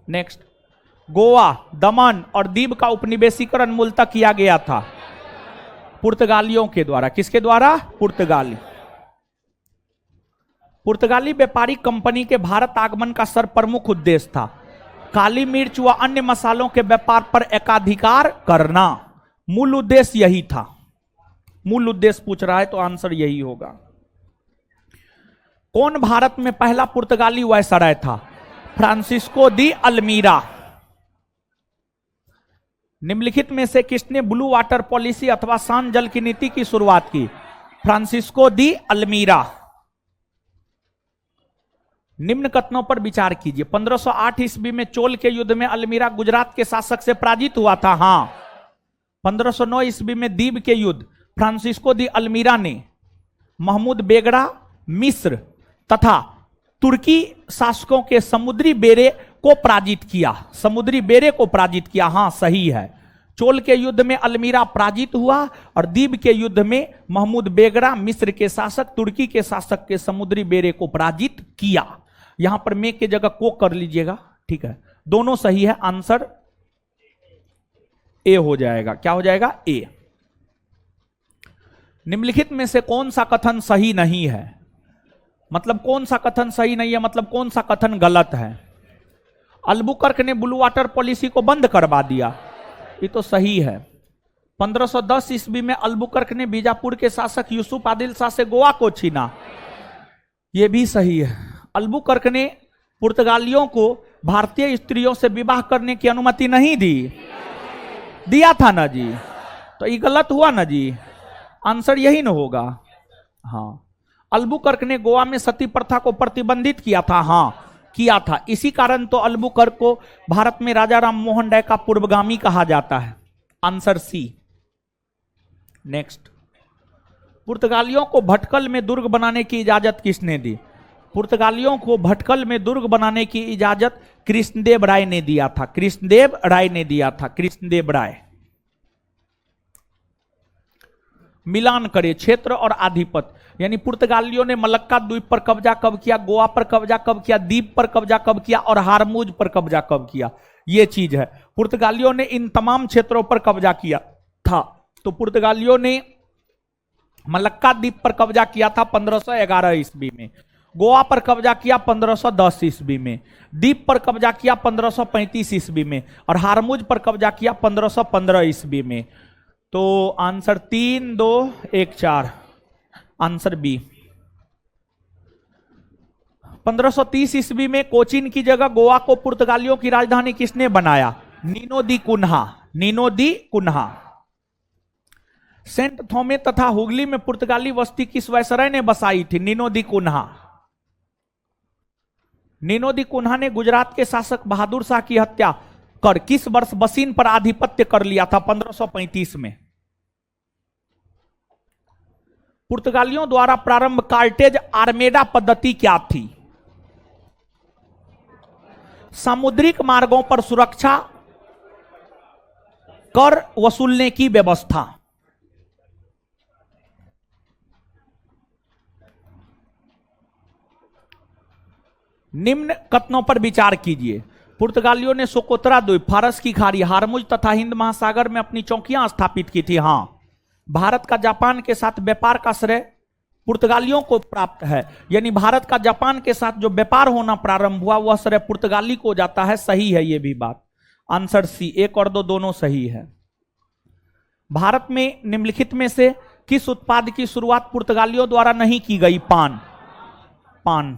नेक्स्ट, गोवा, दमन और दीव का उपनिवेशीकरण मूलतः किया गया था पुर्तगालियों के द्वारा। किसके द्वारा? पुर्तगाली। पुर्तगाली व्यापारिक कंपनी के भारत आगमन का सर्वप्रमुख उद्देश्य था काली मिर्च व अन्य मसालों के व्यापार पर एकाधिकार करना। मूल उद्देश्य यही था। मूल उद्देश्य पूछ रहा है तो आंसर यही होगा। कौन भारत में पहला पुर्तगाली वायसराय था? फ्रांसिस्को दी अल्मीरा। निम्नलिखित में से किसने ब्लू वाटर पॉलिसी अथवा शांत जल की नीति की शुरुआत की? फ्रांसिस्को दी अल्मीरा। निम्न कथनों पर विचार कीजिए। 1508 ईस्वी में चोल के युद्ध में अल्मीरा गुजरात के शासक से पराजित हुआ था। हां। 1509 ईस्वी में दीव के युद्ध फ्रांसिस्को दी अल्मीरा ने महमूद बेगड़ा, मिस्र तथा तुर्की शासकों के समुद्री बेड़े को पराजित किया। समुद्री बेड़े को पराजित किया। हां, सही है। चोल के युद्ध में अल्मीरा पराजित हुआ और दीव के युद्ध में महमूद बेगड़ा, मिस्र के शासक, तुर्की के शासक के समुद्री बेड़े को पराजित किया। यहां पर में के जगह को कर लीजिएगा, ठीक है। दोनों सही है। आंसर ए हो जाएगा। क्या हो जाएगा? ए। निम्नलिखित में से कौन सा कथन सही नहीं है? मतलब कौन सा कथन सही नहीं है, मतलब कौन सा कथन गलत है? अल्बुकर्क ने ब्लू वाटर पॉलिसी को बंद करवा दिया, ये तो सही है। 1510 ईस्वी में अल्बुकर्क ने बीजापुर के शासक यूसुफ आदिल शाह से गोवा को छीना, यह भी सही है। अल्बुकर्क ने पुर्तगालियों को भारतीय स्त्रियों से विवाह करने की अनुमति नहीं दी, दिया था ना जी, तो ये गलत हुआ ना जी। आंसर यही ना होगा। हाँ, अल्बुकर्क ने गोवा में सती प्रथा को प्रतिबंधित किया था। हाँ, किया था। इसी कारण तो अल्बुकर्क को भारत में राजा राम मोहन राय का पूर्वगामी कहा जाता है। Answer C. नेक्स्ट, पुर्तगालियों को भटकल में दुर्ग बनाने की इजाजत किसने दी? पुर्तगालियों को भटकल में दुर्ग बनाने की इजाजत कृष्णदेव राय ने दिया था। कृष्णदेव राय ने दिया था। कृष्णदेव राय। मिलान करे क्षेत्र और आधिपत्य, यानी पुर्तगालियों ने मलक्का द्वीप पर कब्जा कब किया, गोवा पर कब्जा कब किया, द्वीप पर कब्जा कब किया और हारमूज पर कब्जा कब किया, यह चीज है। पुर्तगालियों ने इन तमाम क्षेत्रों पर कब्जा किया था। तो पुर्तगालियों ने मलक्का द्वीप पर कब्जा किया था 1511 ईस्वी में, गोवा पर कब्जा किया 1510 ईस्वी में, द्वीप पर कब्जा किया 1535 ईस्वी में और हारमुज पर कब्जा किया 1515 ईस्वी में। तो आंसर 3, 2, 1, 4, आंसर बी। 1530 ईस्वी में कोचीन की जगह गोवा को पुर्तगालियों की राजधानी किसने बनाया? नीनो दी कुन्हा। नीनो दी कुन्हा। सेंट थोमे तथा हुगली में पुर्तगाली बस्ती किस वायसराय ने बसाई थी? नीनो दी कुन्हा। नीनो दी कुन्हा ने गुजरात के शासक बहादुर शाह की हत्या कर किस वर्ष बसीन पर आधिपत्य कर लिया था? 1535 में। पुर्तगालियों द्वारा प्रारंभ कार्टेज आर्मेडा पद्धति क्या थी? सामुद्रिक मार्गों पर सुरक्षा कर वसूलने की व्यवस्था। निम्न कथनों पर विचार कीजिए। पुर्तगालियों ने सोकोत्रा द्वीप, फारस की खाड़ी, हारमुज तथा हिंद महासागर में अपनी चौकियां स्थापित की थी। हां, भारत का जापान के साथ व्यापार का श्रेय पुर्तगालियों को प्राप्त है, यानी भारत का जापान के साथ जो व्यापार होना प्रारंभ हुआ वह श्रेय पुर्तगाली को जाता है। सही है यह भी बात। Answer C. 1 और 2 दोनों सही है। भारत में निम्नलिखित में से किस उत्पाद की शुरुआत पुर्तगालियों द्वारा नहीं की गई? पान। पान।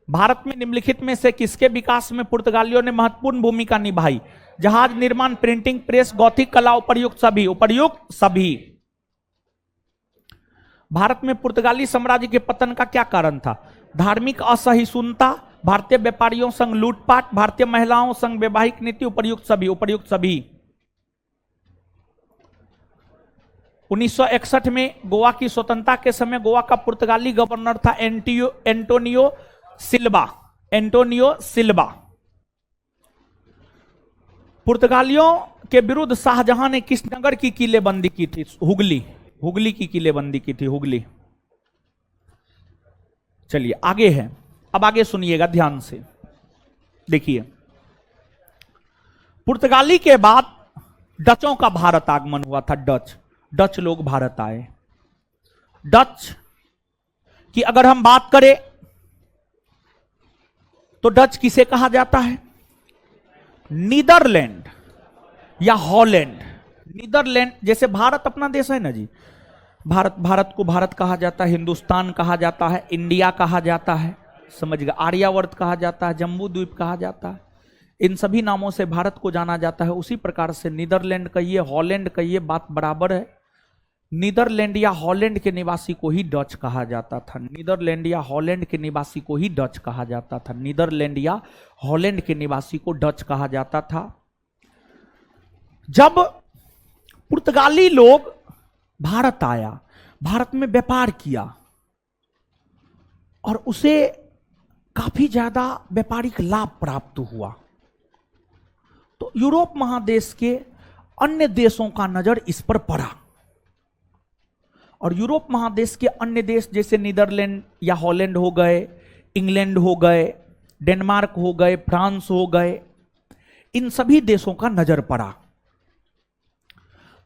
भारत में निम्नलिखित में से किसके विकास में पुर्तगालियों ने महत्वपूर्ण भूमिका निभाई? जहाज निर्माण, प्रिंटिंग प्रेस, गौथिक कला, उपर्युक्त सभी। उपर्युक्त सभी। भारत में पुर्तगाली साम्राज्य के पतन का क्या कारण था? धार्मिक असहिष्णुता, भारतीय व्यापारियों संग लूटपाट, भारतीय महिलाओं संग वैवाहिक नीति। उपर्युक्त सभी। उपर्युक्त सभी। 1961 में गोवा की स्वतंत्रता के समय गोवा का पुर्तगाली गवर्नर था एंटोनियो सिल्वा। एंटोनियो सिल्वा। पुर्तगालियों के विरुद्ध शाहजहां ने किस नगर की किलेबंदी की थी? हुगली। हुगली की किलेबंदी की थी। हुगली। चलिए आगे है। अब आगे सुनिएगा ध्यान से। देखिए, पुर्तगाली के बाद डचों का भारत आगमन हुआ था। डच लोग भारत आए। डच की अगर हम बात करें तो डच किसे कहा जाता है? नीदरलैंड या हॉलैंड। नीदरलैंड, जैसे भारत अपना देश है ना जी, भारत को भारत कहा जाता है, हिंदुस्तान कहा जाता है, इंडिया कहा जाता है, समझ गए, आर्यावर्त कहा जाता है, जम्बू द्वीप कहा जाता है, इन सभी नामों से भारत को जाना जाता है। उसी प्रकार से नीदरलैंड कहिए, हॉलैंड कहिए, बात बराबर है। नीदरलैंड या हॉलैंड के निवासी को ही डच कहा जाता था। नीदरलैंड या हॉलैंड के निवासी को ही डच कहा जाता था। नीदरलैंड या हॉलैंड के निवासी को डच कहा जाता था। जब पुर्तगाली लोग भारत आया, भारत में व्यापार किया और उसे काफी ज्यादा व्यापारिक लाभ प्राप्त हुआ, तो यूरोप महादेश के अन्य देशों का नजर इस पर पड़ा और यूरोप महादेश के अन्य देश जैसे नीदरलैंड या हॉलैंड हो गए, इंग्लैंड हो गए, डेनमार्क हो गए, फ्रांस हो गए, इन सभी देशों का नजर पड़ा।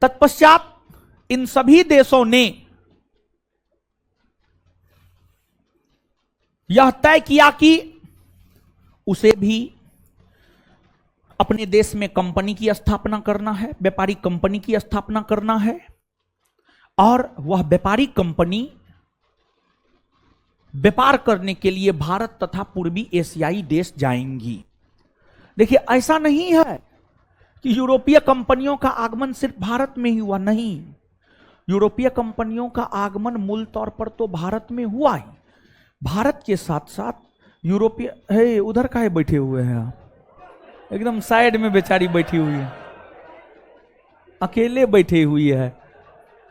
तत्पश्चात इन सभी देशों ने यह तय किया कि उसे भी अपने देश में कंपनी की स्थापना करना है, व्यापारिक कंपनी की स्थापना करना है और वह व्यापारिक कंपनी व्यापार करने के लिए भारत तथा पूर्वी एशियाई देश जाएंगी। देखिए, ऐसा नहीं है कि यूरोपीय कंपनियों का आगमन सिर्फ भारत में ही हुआ, नहीं। यूरोपीय कंपनियों का आगमन मूल तौर पर तो भारत में हुआ ही, भारत के साथ साथ यूरोपीय है। उधर काहे बैठे हुए हैं आप? एकदम साइड में बेचारी बैठी हुई है। अकेले बैठे हुई है।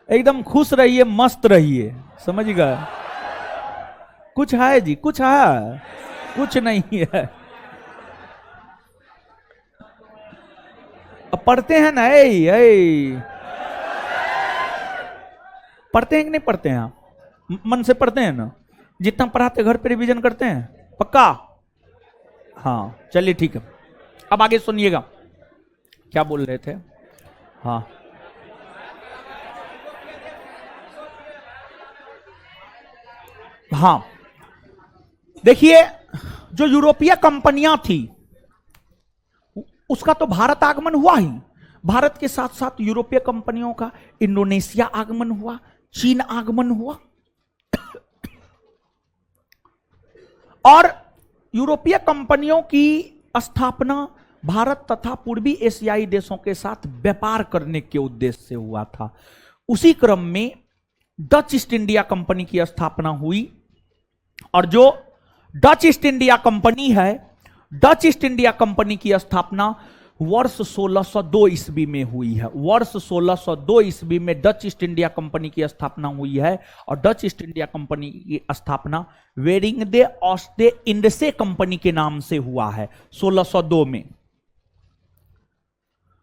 एकदम खुश रहिए, मस्त रहिए, समझ गए? कुछ है जी? कुछ है? कुछ नहीं है। अब पढ़ते हैं ना? पढ़ते हैं कि नहीं पढ़ते हैं? आप मन से पढ़ते हैं ना? जितना पढ़ाते घर पे रिवीजन करते हैं? पक्का? हाँ, चलिए ठीक है। अब आगे सुनिएगा, क्या बोल रहे थे? हाँ, हाँ, देखिए, जो यूरोपीय कंपनियां थी उसका तो भारत आगमन हुआ ही। भारत के साथ साथ यूरोपीय कंपनियों का इंडोनेशिया आगमन हुआ, चीन आगमन हुआ, और यूरोपीय कंपनियों की स्थापना भारत तथा पूर्वी एशियाई देशों के साथ व्यापार करने के उद्देश्य से हुआ था। उसी क्रम में डच ईस्ट इंडिया कंपनी की स्थापना हुई, और जो डच ईस्ट इंडिया कंपनी है, डच ईस्ट इंडिया कंपनी की स्थापना वर्ष 1602 ईस्वी में हुई है। वर्ष 1602 ईस्वी में डच ईस्ट इंडिया कंपनी की स्थापना हुई है, और डच ईस्ट इंडिया कंपनी की स्थापना वेरिंगदे ऑस्टे इंडसे कंपनी के नाम से हुआ है 1602 में।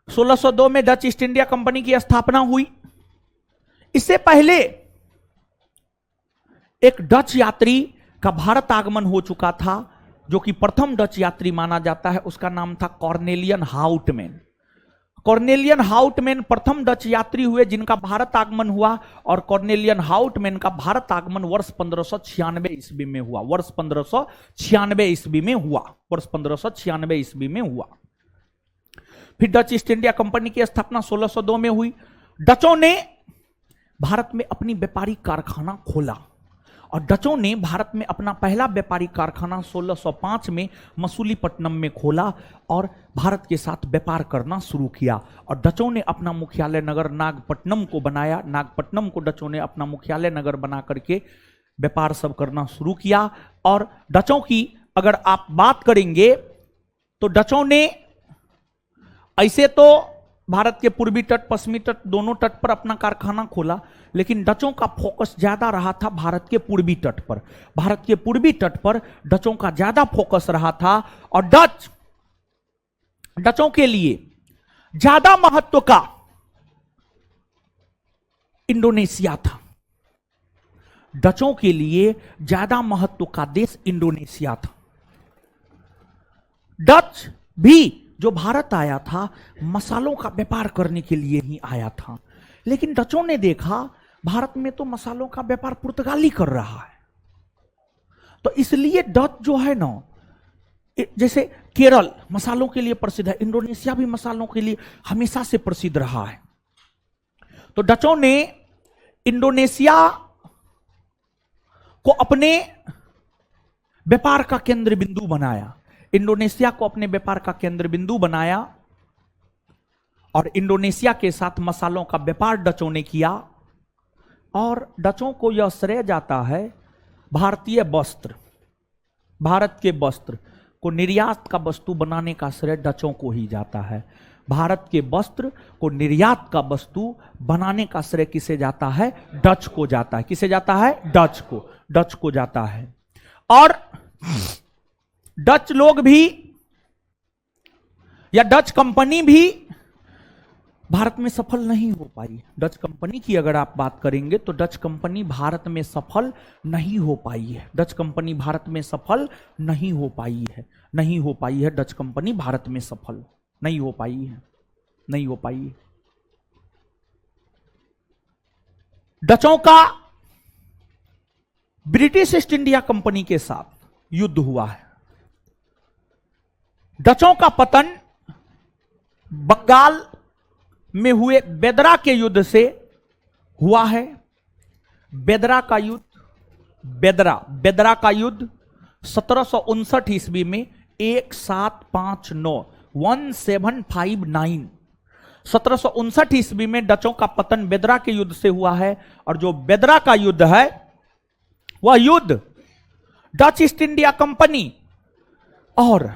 1602 में डच ईस्ट इंडिया कंपनी की स्थापना हुई। इससे पहले एक डच यात्री का भारत आगमन हो चुका था, जो कि प्रथम डच यात्री माना जाता है। उसका नाम था कॉर्नेलियन हाउटमैन। कॉर्नेलियन हाउटमैन प्रथम डच यात्री हुए जिनका भारत आगमन हुआ, और कॉर्नेलियन हाउटमैन का भारत आगमन वर्ष 1596 ईस्वी में हुआ। वर्ष 1596 ईस्वी में हुआ। वर्ष 1596 ईस्वी में हुआ। फिर डच ईस्ट इंडिया कंपनी की स्थापना 1602 में हुई। डचों ने भारत में अपनी व्यापारिक कारखाना खोला, और डचों ने भारत में अपना पहला व्यापारिक कारखाना 1605 में मसूलीपट्टनम में खोला और भारत के साथ व्यापार करना शुरू किया। और डचों ने अपना मुख्यालय नगर नागपट्टनम को बनाया। नागपट्टनम को डचों ने अपना मुख्यालय नगर बना करके व्यापार सब करना शुरू किया। और डचों की अगर आप बात करेंगे तो डचों ने ऐसे तो भारत के पूर्वी तट, पश्चिमी तट, दोनों तट पर अपना कारखाना खोला, लेकिन डचों का फोकस ज्यादा रहा था भारत के पूर्वी तट पर। भारत के पूर्वी तट पर डचों का ज्यादा फोकस रहा था, और डचों के लिए ज्यादा महत्व का इंडोनेशिया था। डचों के लिए ज्यादा महत्व का देश इंडोनेशिया था। डच भी जो भारत आया था मसालों का व्यापार करने के लिए ही आया था, लेकिन डचों ने देखा भारत में तो मसालों का व्यापार पुर्तगाली कर रहा है, तो इसलिए डच जो है ना, जैसे केरल मसालों के लिए प्रसिद्ध है, इंडोनेशिया भी मसालों के लिए हमेशा से प्रसिद्ध रहा है। तो डचों ने इंडोनेशिया को अपने व्यापार का केंद्र बिंदु बनाया। इंडोनेशिया को अपने व्यापार का केंद्र बिंदु बनाया, और इंडोनेशिया के साथ मसालों का व्यापार डचों ने किया। और डचों को यह श्रेय जाता है, भारतीय वस्त्र, भारत के वस्त्र को निर्यात का वस्तु बनाने का श्रेय डचों को ही जाता है। भारत के वस्त्र को निर्यात का वस्तु बनाने का श्रेय किसे जाता है? डच को जाता है। किसे जाता है? डच को जाता है। और डच लोग भी या डच कंपनी भी भारत में सफल नहीं हो पाई। डच कंपनी की अगर आप बात करेंगे तो डच कंपनी भारत में सफल नहीं हो पाई है। डच कंपनी भारत में सफल नहीं हो पाई है। नहीं हो पाई है डच कंपनी भारत में सफल नहीं हो पाई है। नहीं हो पाई है। डचों का ब्रिटिश ईस्ट इंडिया कंपनी के साथ युद्ध हुआ है। डचों का पतन बंगाल में हुए बेदरा के युद्ध से हुआ है। बेदरा का युद्ध 1759 ईस्वी में 1759 1759 ईस्वी में डचों का पतन बेदरा के युद्ध से हुआ है। और जो बेदरा का युद्ध है वह युद्ध डच ईस्ट इंडिया कंपनी और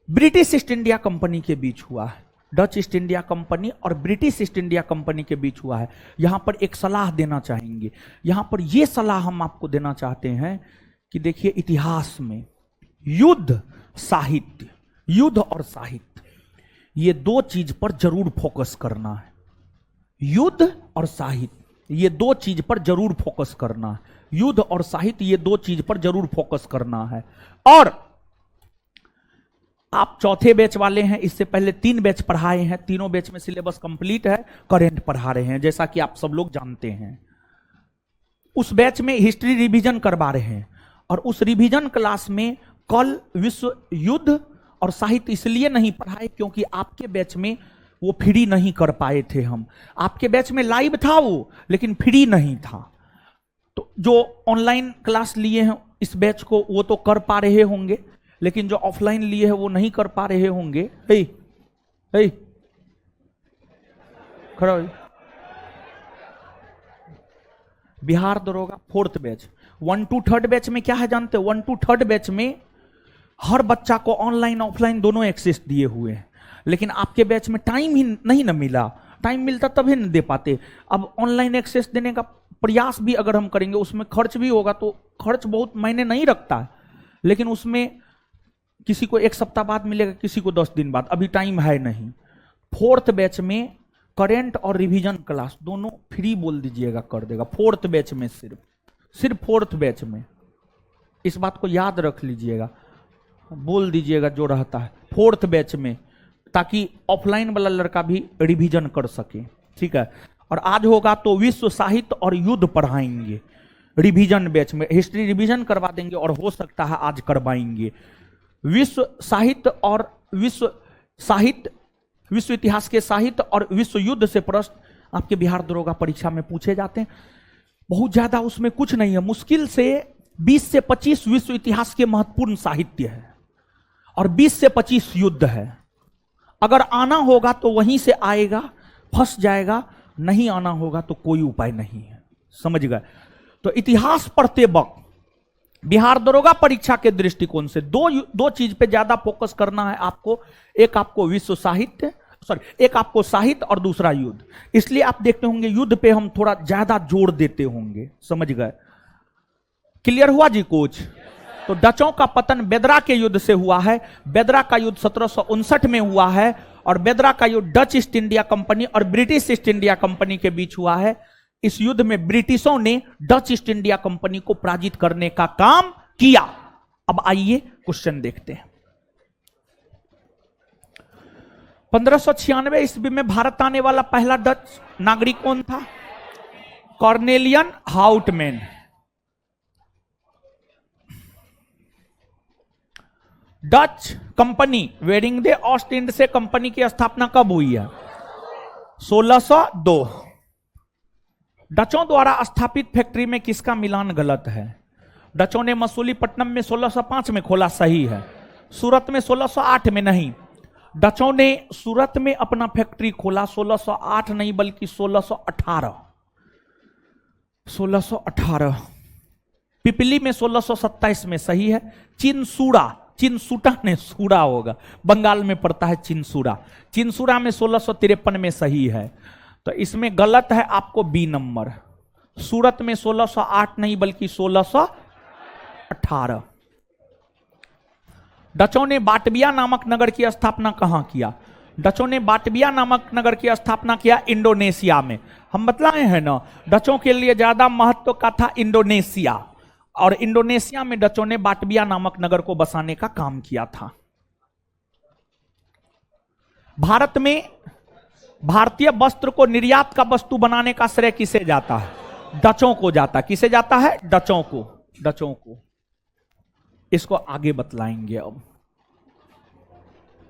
ब्रिटिश ईस्ट इंडिया कंपनी के बीच हुआ है। डच ईस्ट इंडिया कंपनी और ब्रिटिश ईस्ट इंडिया कंपनी के बीच हुआ है। यहां पर एक सलाह देना चाहेंगे, यहां पर यह सलाह हम आपको देना चाहते हैं कि देखिए, इतिहास में युद्ध साहित्य, युद्ध और साहित्य, ये दो चीज पर जरूर फोकस करना है। युद्ध और साहित्य, ये दो चीज पर जरूर फोकस करना है। युद्ध और साहित्य, ये दो चीज पर जरूर फोकस करना है। और आप चौथे बैच वाले हैं, इससे पहले 3 बैच पढ़ाए हैं, तीनों बैच में सिलेबस कंप्लीट है, करेंट पढ़ा रहे हैं, जैसा कि आप सब लोग जानते हैं। उस बैच में हिस्ट्री रिवीजन करवा रहे हैं, और उस रिवीजन क्लास में कल विश्व युद्ध और साहित्य इसलिए नहीं पढ़ाए क्योंकि आपके बैच में वो फ्री नहीं कर पाए थे। हम आपके बैच में लाइव था वो, लेकिन फ्री नहीं था। तो जो ऑनलाइन क्लास लिए हैं इस बैच को, वो तो कर पा रहे होंगे, लेकिन जो ऑफलाइन लिए हैं वो नहीं कर पा रहे होंगे। खड़ा हो। बिहार दरोगा 4th batch, 1 to 3rd batch में क्या है जानते हो? 1 to 3rd बैच में हर बच्चा को ऑनलाइन ऑफलाइन दोनों एक्सेस दिए हुए हैं, लेकिन आपके बैच में टाइम ही नहीं ना मिला। टाइम मिलता तभी नहीं दे पाते। अब ऑनलाइन एक्सेस देने का प्रयास भी अगर हम करेंगे, उसमें खर्च भी होगा, तो खर्च बहुत मायने नहीं रखता है, लेकिन उसमें किसी को 1 सप्ताह बाद मिलेगा, किसी को 10 दिन बाद, अभी टाइम है नहीं। 4th बैच में करेंट और रिवीजन क्लास दोनों फ्री बोल दीजिएगा, कर देगा। 4th बैच में सिर्फ 4th बैच में, इस बात को याद रख लीजिएगा, बोल दीजिएगा जो रहता है 4th बैच में, ताकि ऑफलाइन वाला लड़का भी रिवीजन कर सके, ठीक है। और आज होगा तो विश्व साहित्य और युद्ध पढ़ाएंगे रिवीजन बैच में, हिस्ट्री रिवीजन करवा देंगे, और हो सकता है आज करवाएंगे। विश्व साहित्य और विश्व साहित्य, विश्व इतिहास के साहित्य और विश्व युद्ध से प्रश्न आपके बिहार दरोगा परीक्षा में पूछे जाते हैं। बहुत ज्यादा उसमें कुछ नहीं है, मुश्किल से 20 से 25 विश्व इतिहास के महत्वपूर्ण साहित्य है और 20 से 25 युद्ध है। अगर आना होगा तो वहीं से आएगा, फंस जाएगा, नहीं आना होगा तो कोई उपाय नहीं है, समझ गए। तो इतिहास पढ़ते वक्त बिहार दरोगा परीक्षा के दृष्टिकोण से दो चीज पे ज्यादा फोकस करना है आपको। एक आपको विश्व साहित्य, एक आपको साहित्य और दूसरा युद्ध। इसलिए आप देखते होंगे युद्ध पे हम थोड़ा ज्यादा जोर देते होंगे, समझ गए। क्लियर हुआ जी कोच? तो डचों का पतन बेदरा के युद्ध से हुआ है। बेदरा का युद्ध 1759 में हुआ है, और बेदरा का युद्ध डच ईस्ट इंडिया कंपनी और ब्रिटिश ईस्ट इंडिया कंपनी के बीच हुआ है। इस युद्ध में ब्रिटिशों ने डच ईस्ट इंडिया कंपनी को पराजित करने का काम किया। अब आइए क्वेश्चन देखते हैं। 1596 ईस्वी में भारत आने वाला पहला डच नागरिक कौन था? Cornelis Houtman. डच कंपनी वेडिंगडे ऑस्ट इंड से कंपनी की स्थापना कब हुई है? 1602। डचों द्वारा स्थापित फैक्ट्री में किसका मिलान गलत है? डचों ने मसूलीपट्टनम में 1605 में खोला, सही है। सूरत में 1608 में नहीं। डचों ने सूरत में अपना फैक्ट्री खोला 1608 नहीं बल्कि 1618। 1618। पिपली में 1627 में, सही है। चिनसूरा, चिनसूटा ने सूरा होगा, बंगाल में पड़ता है चिनसूरा। चिनसूरा में 1653 में, सही है। तो इसमें गलत है आपको बी नंबर। सूरत में 1608 नहीं बल्कि 1618। डचों ने बाटबिया नामक नगर की स्थापना कहां किया? डचों ने बाटबिया नामक नगर की स्थापना किया इंडोनेशिया में। हम बतलाए हैं ना, डचों के लिए ज्यादा महत्व का था इंडोनेशिया, और इंडोनेशिया में डचों ने बाटबिया नामक नगर को बसाने का काम किया था। भारत में भारतीय वस्त्र को निर्यात का वस्तु बनाने का श्रेय किसे जाता है? डचों को जाता है। किसे जाता है? डचों को। डचों को। इसको आगे बतलाएंगे अब,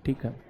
ठीक है।